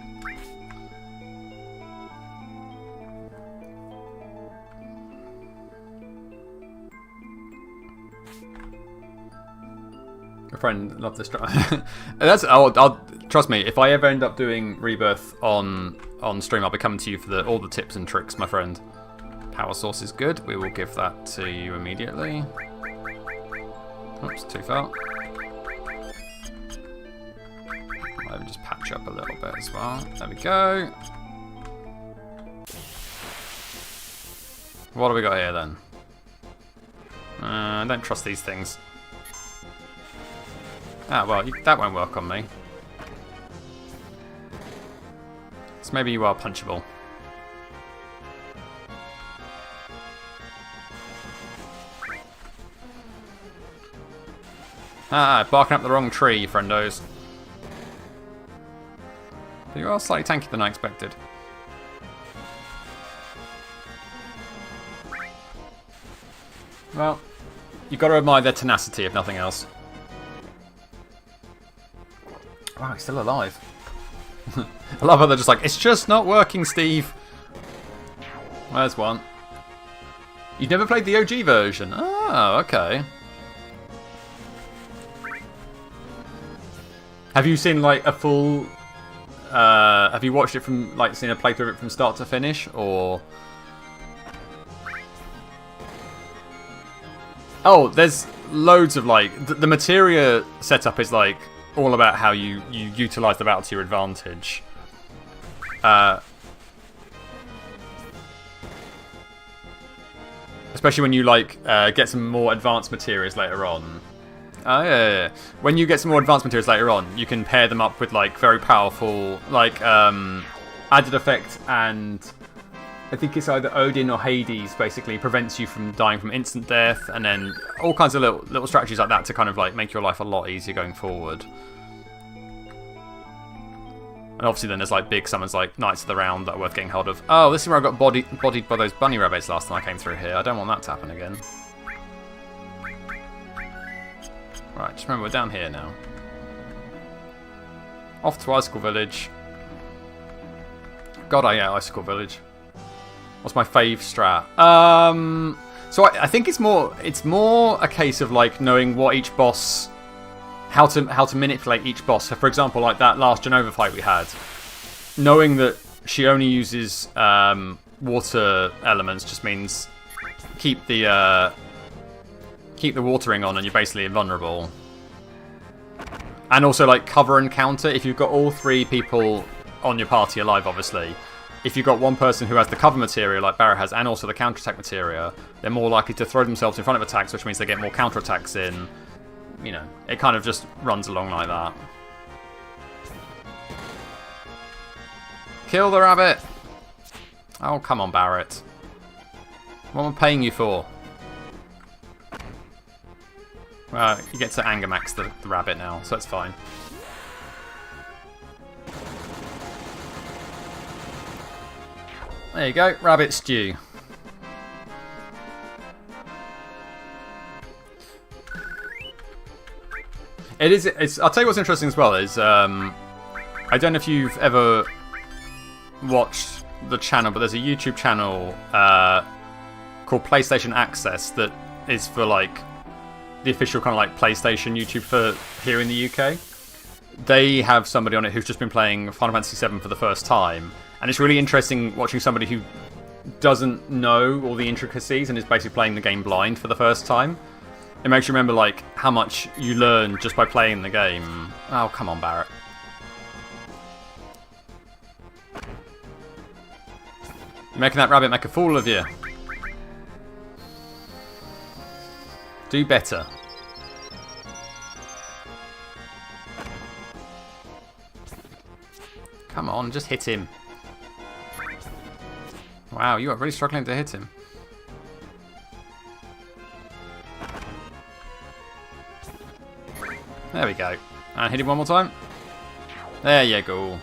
My friend loved this. I'll trust me. If I ever end up doing Rebirth on stream, I'll be coming to you for all the tips and tricks, my friend. Power source is good. We will give that to you immediately. Oops, too far. I'll just patch up a little bit as well. There we go. What do we got here then? I don't trust these things. Ah, well, that won't work on me. So maybe you are punchable. Ah, barking up the wrong tree, friendos. But you are slightly tankier than I expected. Well, you've got to admire their tenacity, if nothing else. Wow, he's still alive. I love how they're just like, it's just not working, Steve. There's one. You've never played the OG version? Oh, okay. Have you seen like a full... have you watched it from, like, seen a playthrough of it from start to finish, or... Oh, there's loads of, like... The materia setup is, like, all about how you utilise the battle to your advantage. But Especially when you like get some more advanced materials later on. Oh yeah. When you get some more advanced materials later on, you can pair them up with like very powerful like added effect, and I think it's either Odin or Hades basically prevents you from dying from instant death, and then all kinds of little strategies like that to kind of like make your life a lot easier going forward. And obviously then there's like big summons like Knights of the Round that are worth getting hold of. Oh, this is where I got bodied by those bunny rabbits last time I came through here. I don't want that to happen again. Right, just remember we're down here now. Off to Icicle Village. God, I hate Icicle Village. What's my fave strat? So I think it's more a case of like knowing what each boss, how to manipulate each boss. So for example, like that last Genova fight we had, knowing that she only uses water elements just means keep the watering on and you're basically invulnerable. And also like cover and counter. If you've got all 3 people on your party alive, obviously, if you've got one person who has the cover material like Barret has and also the counter-attack material, they're more likely to throw themselves in front of attacks, which means they get more counter-attacks in. You know, it kind of just runs along like that. Kill the rabbit! Oh, come on, Barret. What am I paying you for? Well, you get to anger max the rabbit now, so that's fine. There you go, rabbit stew. I'll tell you what's interesting as well is, I don't know if you've ever watched the channel, but there's a YouTube channel called PlayStation Access that is for like the official kind of like PlayStation YouTube for here in the UK. They have somebody on it who's just been playing Final Fantasy VII for the first time, and it's really interesting watching somebody who doesn't know all the intricacies and is basically playing the game blind for the first time. It makes you remember like how much you learn just by playing the game. Oh, come on, Barret. You're making that rabbit make a fool of you. Do better. Come on, just hit him. Wow, you are really struggling to hit him. There we go. And hit him one more time. There you go.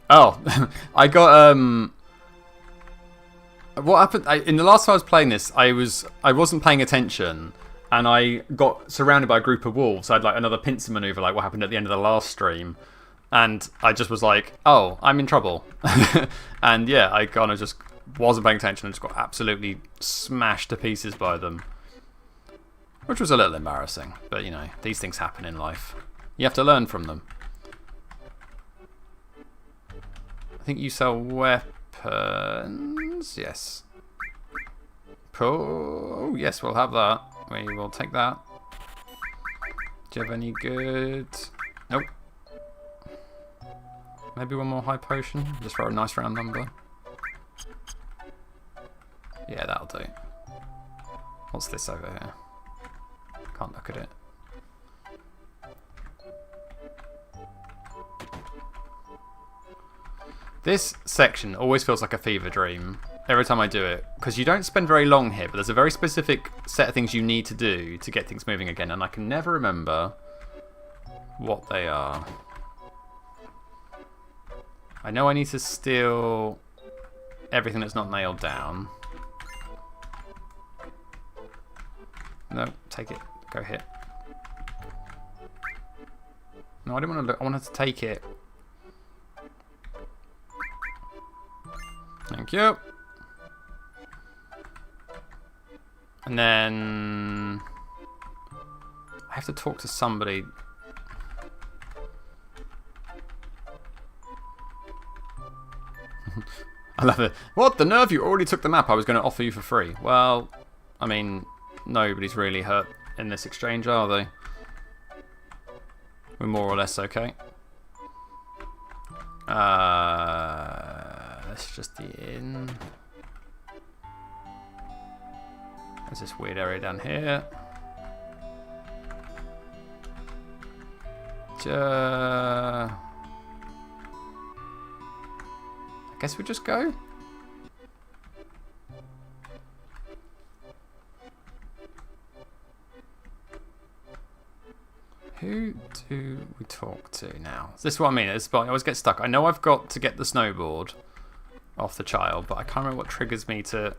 Oh, I got what happened in the last time I was playing this, I wasn't paying attention and I got surrounded by a group of wolves. I had like another pincer maneuver like what happened at the end of the last stream. And I just was like, oh, I'm in trouble. And yeah, I kind of just wasn't paying attention and just got absolutely smashed to pieces by them. Which was a little embarrassing. But, you know, these things happen in life. You have to learn from them. I think you sell weapons. Yes. Oh, yes, we'll have that. We will take that. Do you have any good... Nope. Maybe one more high potion, just for a nice round number. Yeah, that'll do. What's this over here? Can't look at it. This section always feels like a fever dream every time I do it, because you don't spend very long here, but there's a very specific set of things you need to do to get things moving again, and I can never remember what they are. I know I need to steal everything that's not nailed down. No, take it. Go hit. No, I didn't want to look. I wanted to take it. Thank you. And then I have to talk to somebody. I love it. What? The nerve, you already took the map I was going to offer you for free. Well, I mean, nobody's really hurt in this exchange, are they? We're more or less okay. Let's just be in. There's this weird area down here. I guess we just go. Who do we talk to now? This is what I mean. I always get stuck. I know I've got to get the snowboard off the child, but I can't remember what triggers me to...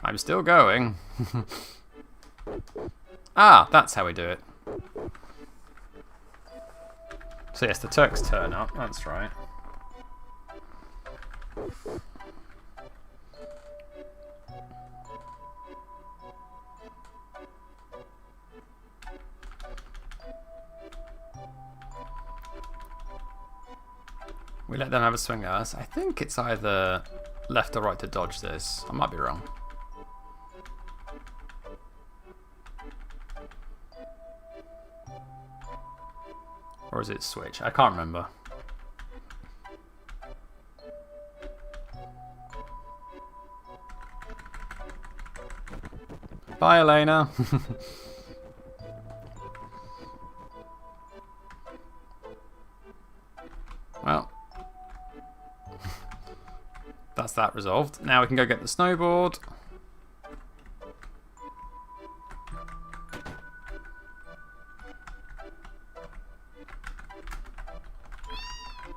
I'm still going. Ah, that's how we do it. So yes, the Turks turn up. That's right. We let them have a swing at us. I think it's either left or right to dodge this. I might be wrong. Or is it switch? I can't remember. Bye, Elena. Well, that's that resolved. Now we can go get the snowboard.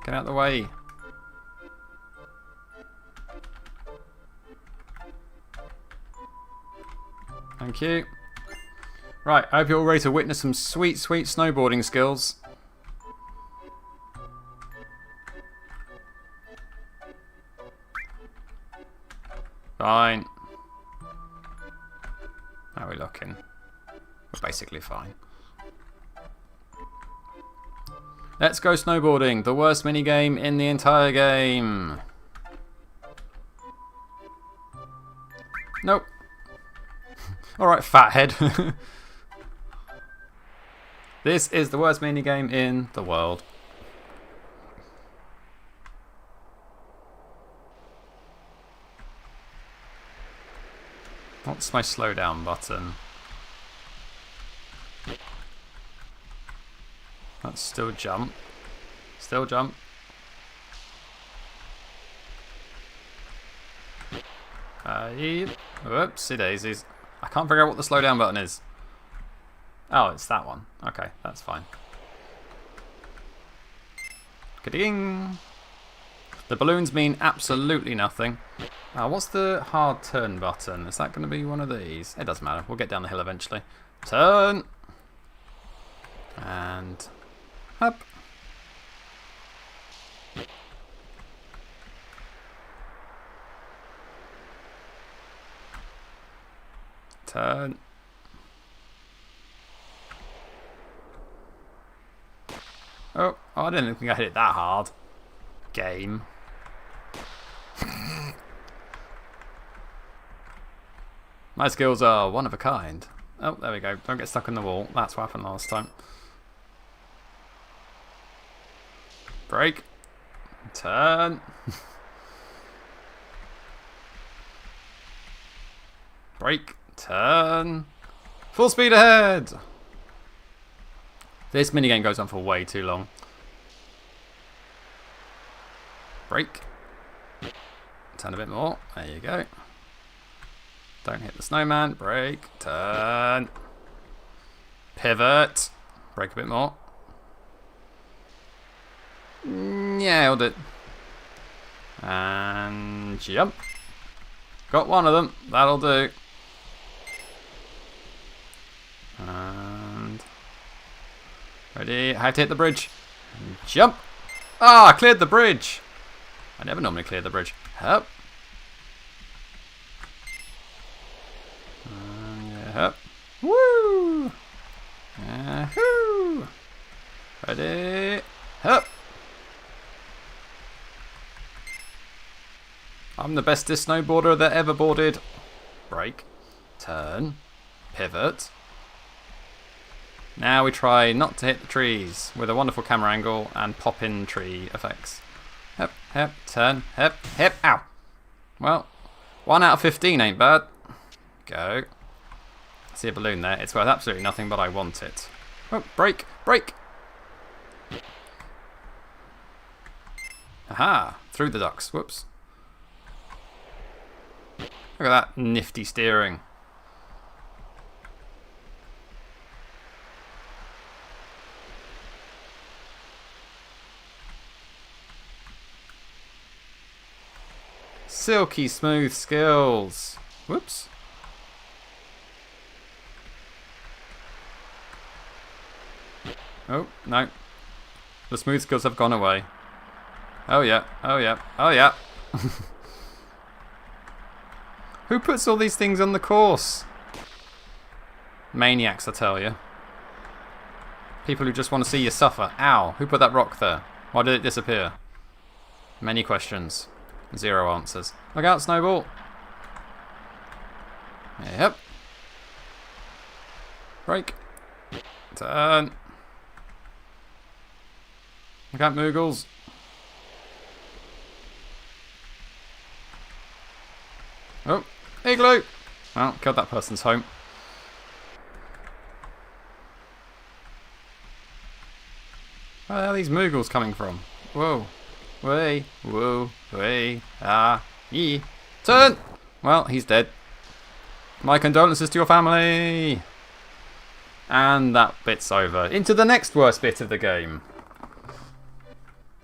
Get out of the way. Thank you. Right, I hope you're all ready to witness some sweet, sweet snowboarding skills. Fine. How are we looking? We're basically fine. Let's go snowboarding, the worst minigame in the entire game. Nope. Alright, fathead. This is the worst minigame in the world. What's my slowdown button? That's still jump. Still jump. Whoopsie daisies. I can't figure out what the slowdown button is. Oh, it's that one. Okay, that's fine. Ka-ding! The balloons mean absolutely nothing. What's the hard turn button? Is that going to be one of these? It doesn't matter. We'll get down the hill eventually. Turn! And... up. Turn. Oh, I didn't think I hit it that hard. Game. My skills are one of a kind. Oh, there we go. Don't get stuck in the wall. That's what happened last time. Brake. Turn. Brake. Turn. Full speed ahead. This minigame goes on for way too long. Brake. Turn a bit more. There you go. Don't hit the snowman. Brake. Turn. Pivot. Brake a bit more. Nailed it. And jump. Got one of them. That'll do. And ready. How to hit the bridge. Jump. Ah, I cleared the bridge. I never normally clear the bridge. Up. Up. Woo. Yahoo. Ready. Up. I'm the bestest snowboarder that ever boarded. Brake. Turn. Pivot. Now we try not to hit the trees with a wonderful camera angle and pop-in tree effects. Hep, hep, turn, hep, hep, ow. Well, 1 out of 15 ain't bad. Go. I see a balloon there. It's worth absolutely nothing, but I want it. Oh, break, break. Aha, through the ducks. Whoops. Look at that nifty steering. Silky smooth skills. Whoops. Oh, no. The smooth skills have gone away. Oh yeah, oh yeah, oh yeah. Who puts all these things on the course? Maniacs, I tell you. People who just want to see you suffer. Ow, who put that rock there? Why did it disappear? Many questions. 0 answers. Look out, Snowball. Yep. Break. Turn. Look out, Moogles. Oh, igloo. Well, killed that person's home. Where are these Moogles coming from? Whoa. Way, whoa, way, ah, yee. Turn! Well, he's dead. My condolences to your family. And that bit's over. Into the next worst bit of the game.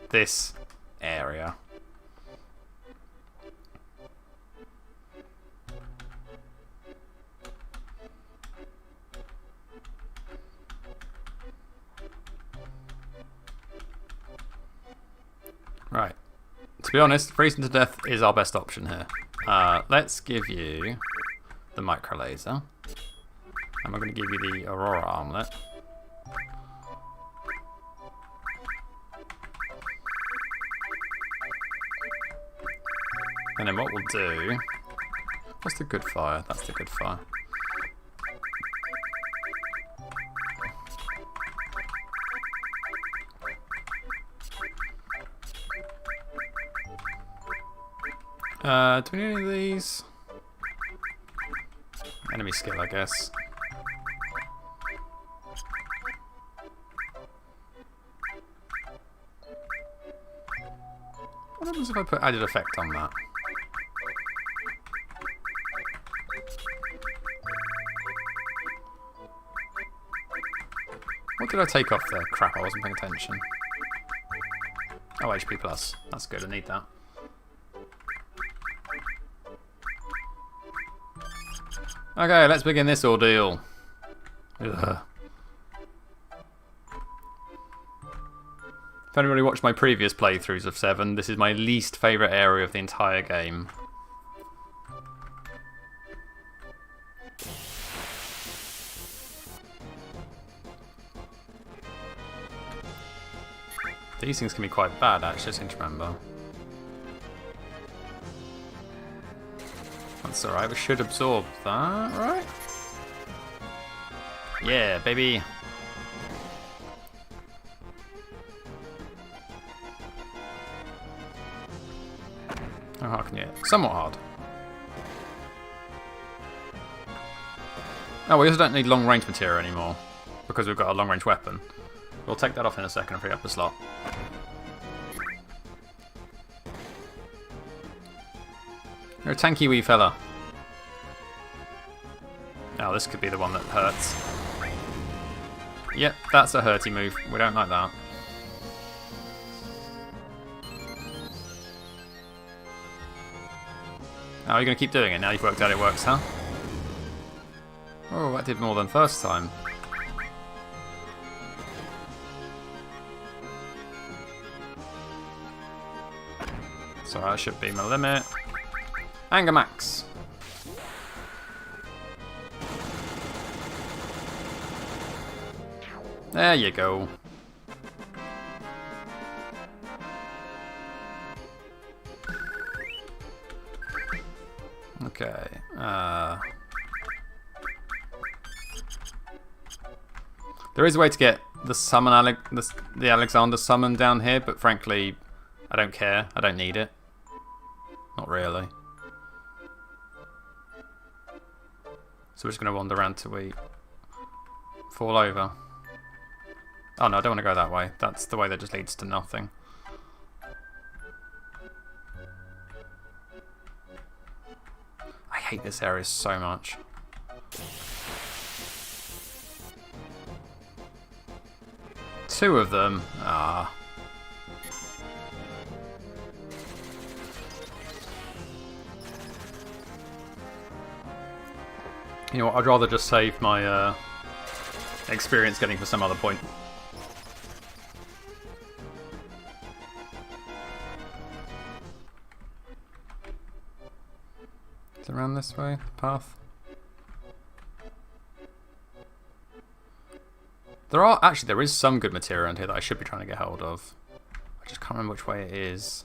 This area. Right. To be honest, freezing to death is our best option here. Let's give you the micro laser. And we're going to give you the Aurora armlet. And then what we'll do... What's the good fire? That's the good fire. Do we need any of these? Enemy skill, I guess. What happens if I put added effect on that? What did I take off there? Crap, I wasn't paying attention. Oh, HP plus. That's good, I need that. Okay, let's begin this ordeal. Ugh. If anybody watched my previous playthroughs of 7, this is my least favourite area of the entire game. These things can be quite bad, actually, I seem to remember. That's alright, we should absorb that, right? Yeah, baby! How hard can you hit? Somewhat hard. Oh, we also don't need long range material anymore, because we've got a long range weapon. We'll take that off in a second and free up the slot. You're a tanky wee fella. Oh, this could be the one that hurts. Yep, that's a hurty move. We don't like that. Oh, you're going to keep doing it now you've worked out it works, huh? Oh, that did more than first time. So that should be my limit. Anger max. There you go. Okay. There is a way to get the the Alexander summon down here, but frankly, I don't care. I don't need it. Not really. So we're just going to wander around till we fall over. Oh no, I don't want to go that way. That's the way that just leads to nothing. I hate this area so much. Two of them. Ah. You know what, I'd rather just save my experience getting for some other point. Is it around this way, the path? There is some good material around here that I should be trying to get hold of. I just can't remember which way it is.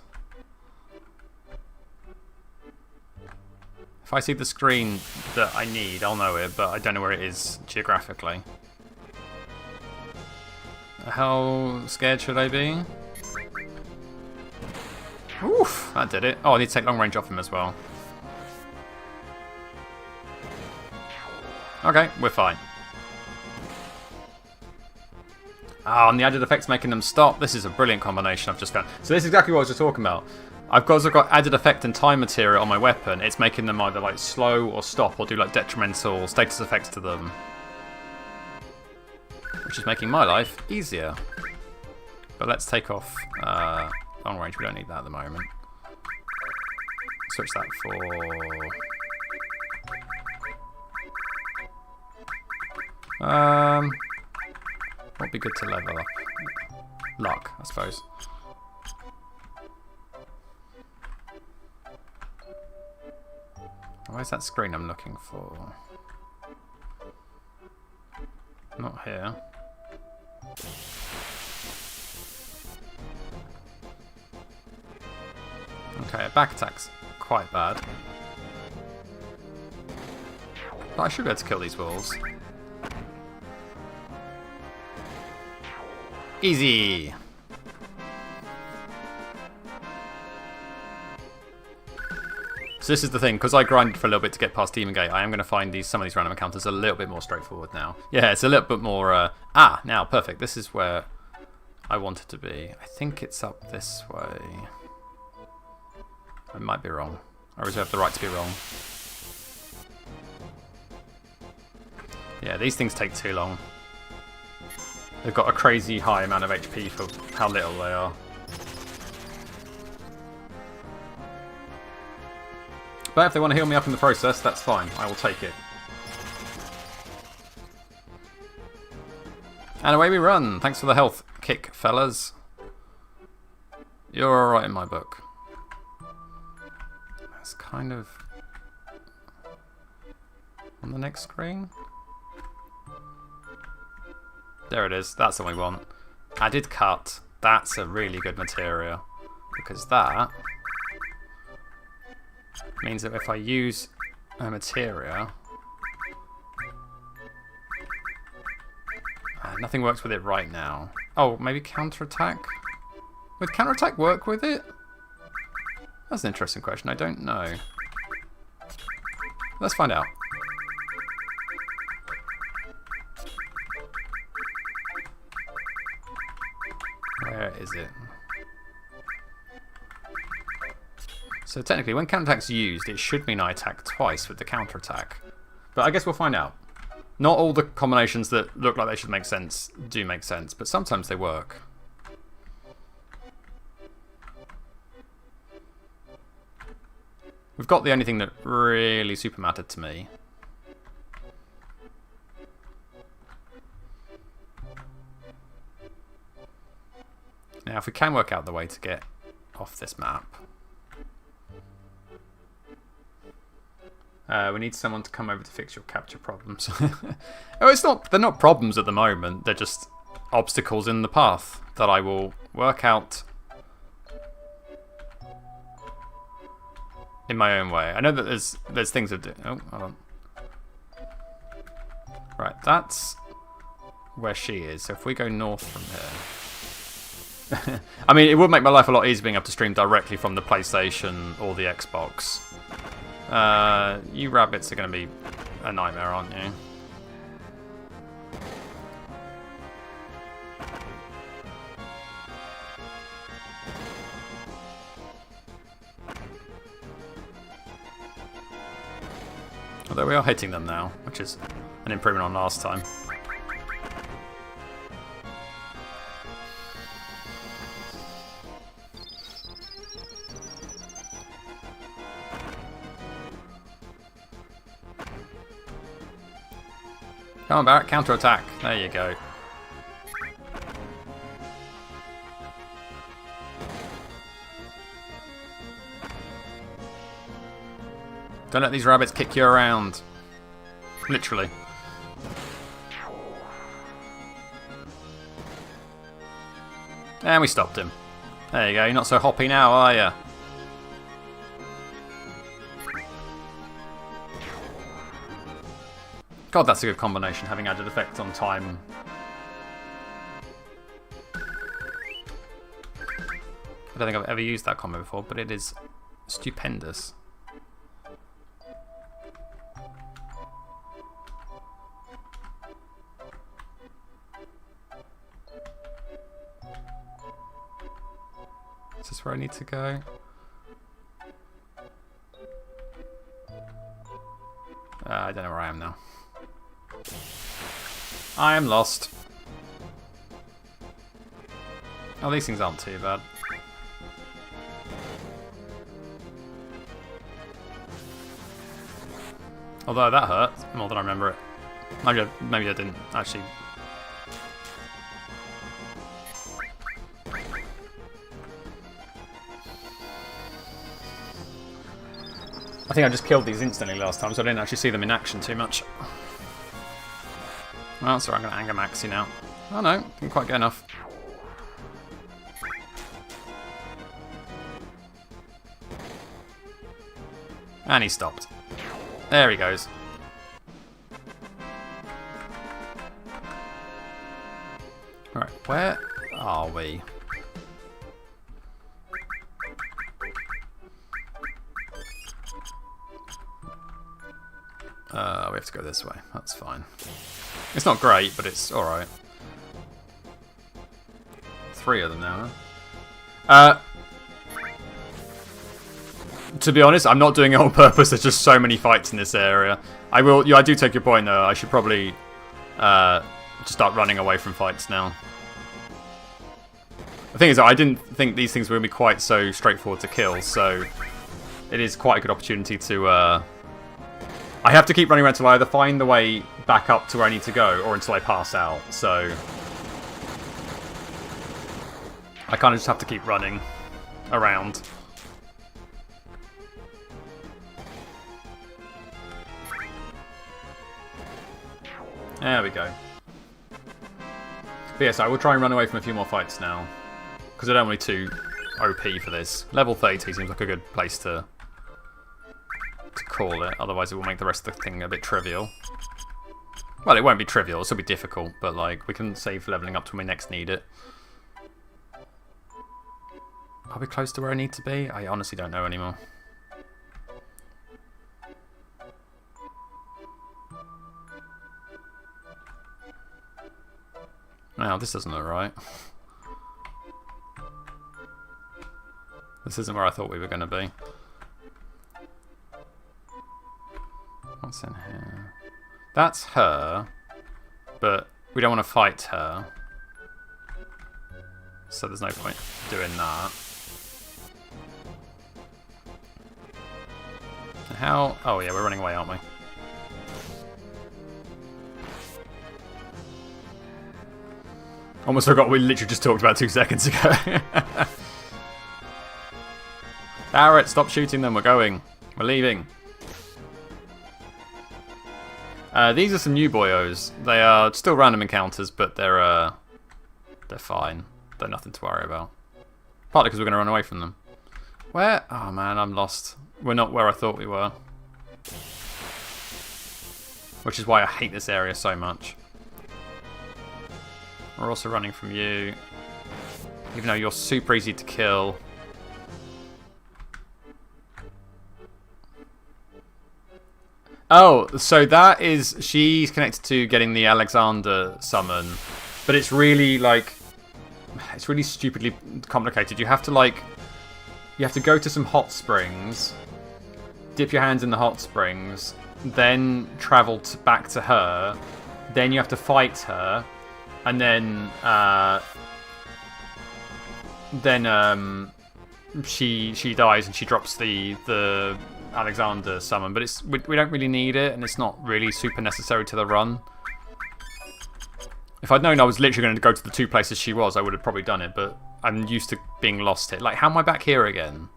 If I see the screen that I need, I'll know it, but I don't know where it is geographically. How scared should I be? Oof, that did it. Oh, I need to take long range off him as well. Okay, we're fine. Ah, and the added effects making them stop. This is a brilliant combination I've just found. So this is exactly what I was just talking about. I've got added effect and time material on my weapon. It's making them either like slow or stop or do like detrimental status effects to them. Which is making my life easier. But let's take off long range. We don't need that at the moment. Switch that for... What'd be good to level up? Luck, I suppose. Where's that screen I'm looking for? Not here. Okay, a back attack's quite bad. But I should be able to kill these wolves. Easy! So this is the thing, because I grinded for a little bit to get past Demon Gate, I am going to find some of these random encounters a little bit more straightforward now. Yeah, it's a little bit more... now, perfect. This is where I wanted to be. I think it's up this way. I might be wrong. I reserve the right to be wrong. Yeah, these things take too long. They've got a crazy high amount of HP for how little they are. But if they want to heal me up in the process, that's fine. I will take it. And away we run. Thanks for the health kick, fellas. You're alright in my book. That's kind of... on the next screen? There it is. That's the one we want. Added cut. That's a really good material. Because that... means that if I use a materia, nothing works with it right now. Oh, maybe counterattack? Would counterattack work with it? That's an interesting question. I don't know. Let's find out. Where is it? So technically, when counterattack's used, it should mean I attack twice with the counterattack. But I guess we'll find out. Not all the combinations that look like they should make sense do make sense, but sometimes they work. We've got the only thing that really super mattered to me. Now, if we can work out the way to get off this map... we need someone to come over to fix your capture problems. Oh, they're not problems at the moment. They're just obstacles in the path that I will work out in my own way. I know that there's things that do... Oh, hold on. Right, that's where she is. So if we go north from here... I mean, it would make my life a lot easier being able to stream directly from the PlayStation or the Xbox. You rabbits are going to be a nightmare, aren't you? Although we are hitting them now, which is an improvement on last time. Come on, Barret, counter-attack. There you go. Don't let these rabbits kick you around. Literally. And we stopped him. There you go, you're not so hoppy now, are you? God, that's a good combination, having added effect on time. I don't think I've ever used that combo before, but it is stupendous. Is this where I need to go? I don't know where I am now. I am lost. Oh, these things aren't too bad. Although that hurt more than I remember it. Maybe I didn't actually. I think I just killed these instantly last time, so I didn't actually see them in action too much. Well, sorry, I'm going to anger max you now. Oh no, didn't quite get enough. And he stopped. There he goes. Alright, where are we? We have to go this way. That's fine. It's not great, but it's alright. 3 of them now, huh? To be honest, I'm not doing it on purpose. There's just so many fights in this area. I do take your point, though. I should probably just start running away from fights now. The thing is, I didn't think these things were going to be quite so straightforward to kill, so it is quite a good opportunity to... I have to keep running around until I either find the way back up to where I need to go, or until I pass out, so... I kind of just have to keep running around. There we go. But yes, I will try and run away from a few more fights now, because I don't want to be too OP for this. Level 32 seems like a good place to call it, otherwise it will make the rest of the thing a bit trivial. Well, it won't be trivial, it'll still be difficult, but like, we can save leveling up to when we next need it. Are we close to where I need to be? I honestly don't know anymore. Wow, this doesn't look right. This isn't where I thought we were going to be. What's in here? That's her, but we don't want to fight her. So there's no point doing that. How? Oh yeah, we're running away, aren't we? Almost forgot we literally just talked about 2 seconds ago. Barret, stop shooting them, we're going. We're leaving. These are some new boyos. They are still random encounters, but they're fine. They're nothing to worry about. Partly because we're going to run away from them. Where? Oh man, I'm lost. We're not where I thought we were. Which is why I hate this area so much. We're also running from you. Even though you're super easy to kill. Oh, so that is... She's connected to getting the Alexander summon. But it's really, like... It's really stupidly complicated. You have to, like... You have to go to some hot springs. Dip your hands in the hot springs. Then travel back to her. Then you have to fight her. And then... she dies and she drops the Alexander summon, but we don't really need it, and it's not really super necessary to the run. If I'd known I was literally going to go to the 2 places she was, I would have probably done it, but I'm used to being lost here. Like, how am I back here again?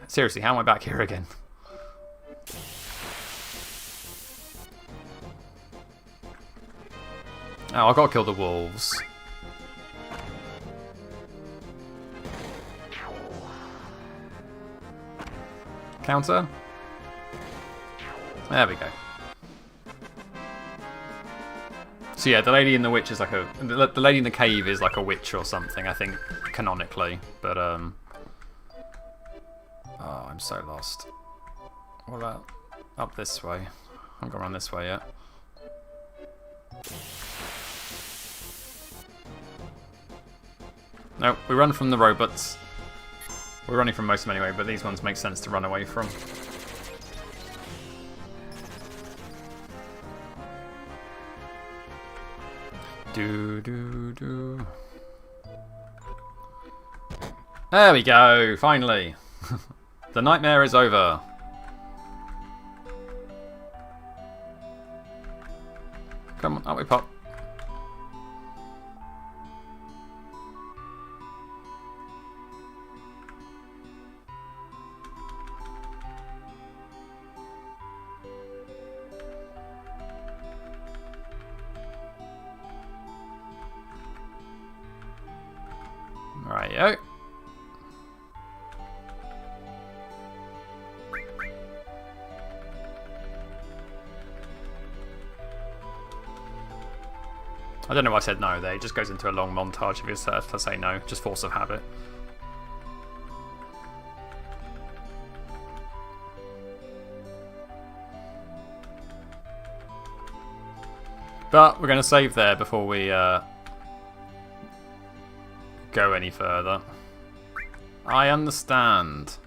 Seriously, how am I back here again? Oh, I've got to kill the wolves. Counter. There we go. So yeah, the lady in the witch is like the lady in the cave is like a witch or something, I think, canonically. But oh, I'm so lost. What about up this way? I haven't gone around this way yet. No, we run from the robots. We're running from most of them anyway, but these ones make sense to run away from. Do. There we go, finally. The nightmare is over. Come on, up we pop. Rightio. I don't know why I said no there. It just goes into a long montage of yourself to say no. Just force of habit. But we're going to save there before we go any further. I understand.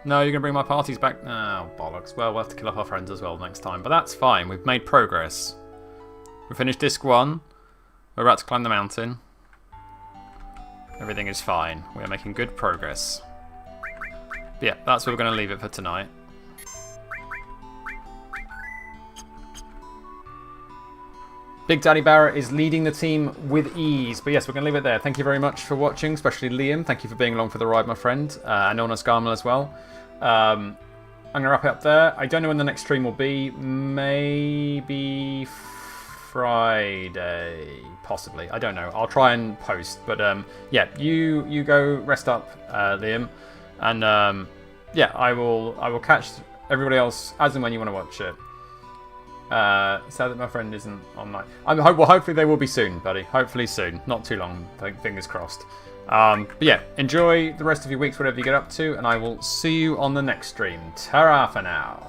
No, you're going to bring my parties back? Oh, bollocks. Well, we'll have to kill off our friends as well next time. But that's fine. We've made progress. We finished Disc 1. We're about to climb the mountain. Everything is fine. We are making good progress. But yeah, that's where we're going to leave it for tonight. Big Daddy Barret is leading the team with ease. But yes, we're going to leave it there. Thank you very much for watching, especially Liam. Thank you for being along for the ride, my friend. And Honest Garmel as well. I'm going to wrap it up there. I don't know when the next stream will be. Maybe Friday, possibly. I don't know. I'll try and post. But yeah, you go rest up, Liam. And yeah, I will catch everybody else as and when you want to watch it. Sad that my friend isn't online. Well, hopefully they will be soon, buddy. Hopefully soon. Not too long. Fingers crossed. But yeah, enjoy the rest of your weeks, whatever you get up to, and I will see you on the next stream. Ta-ra for now.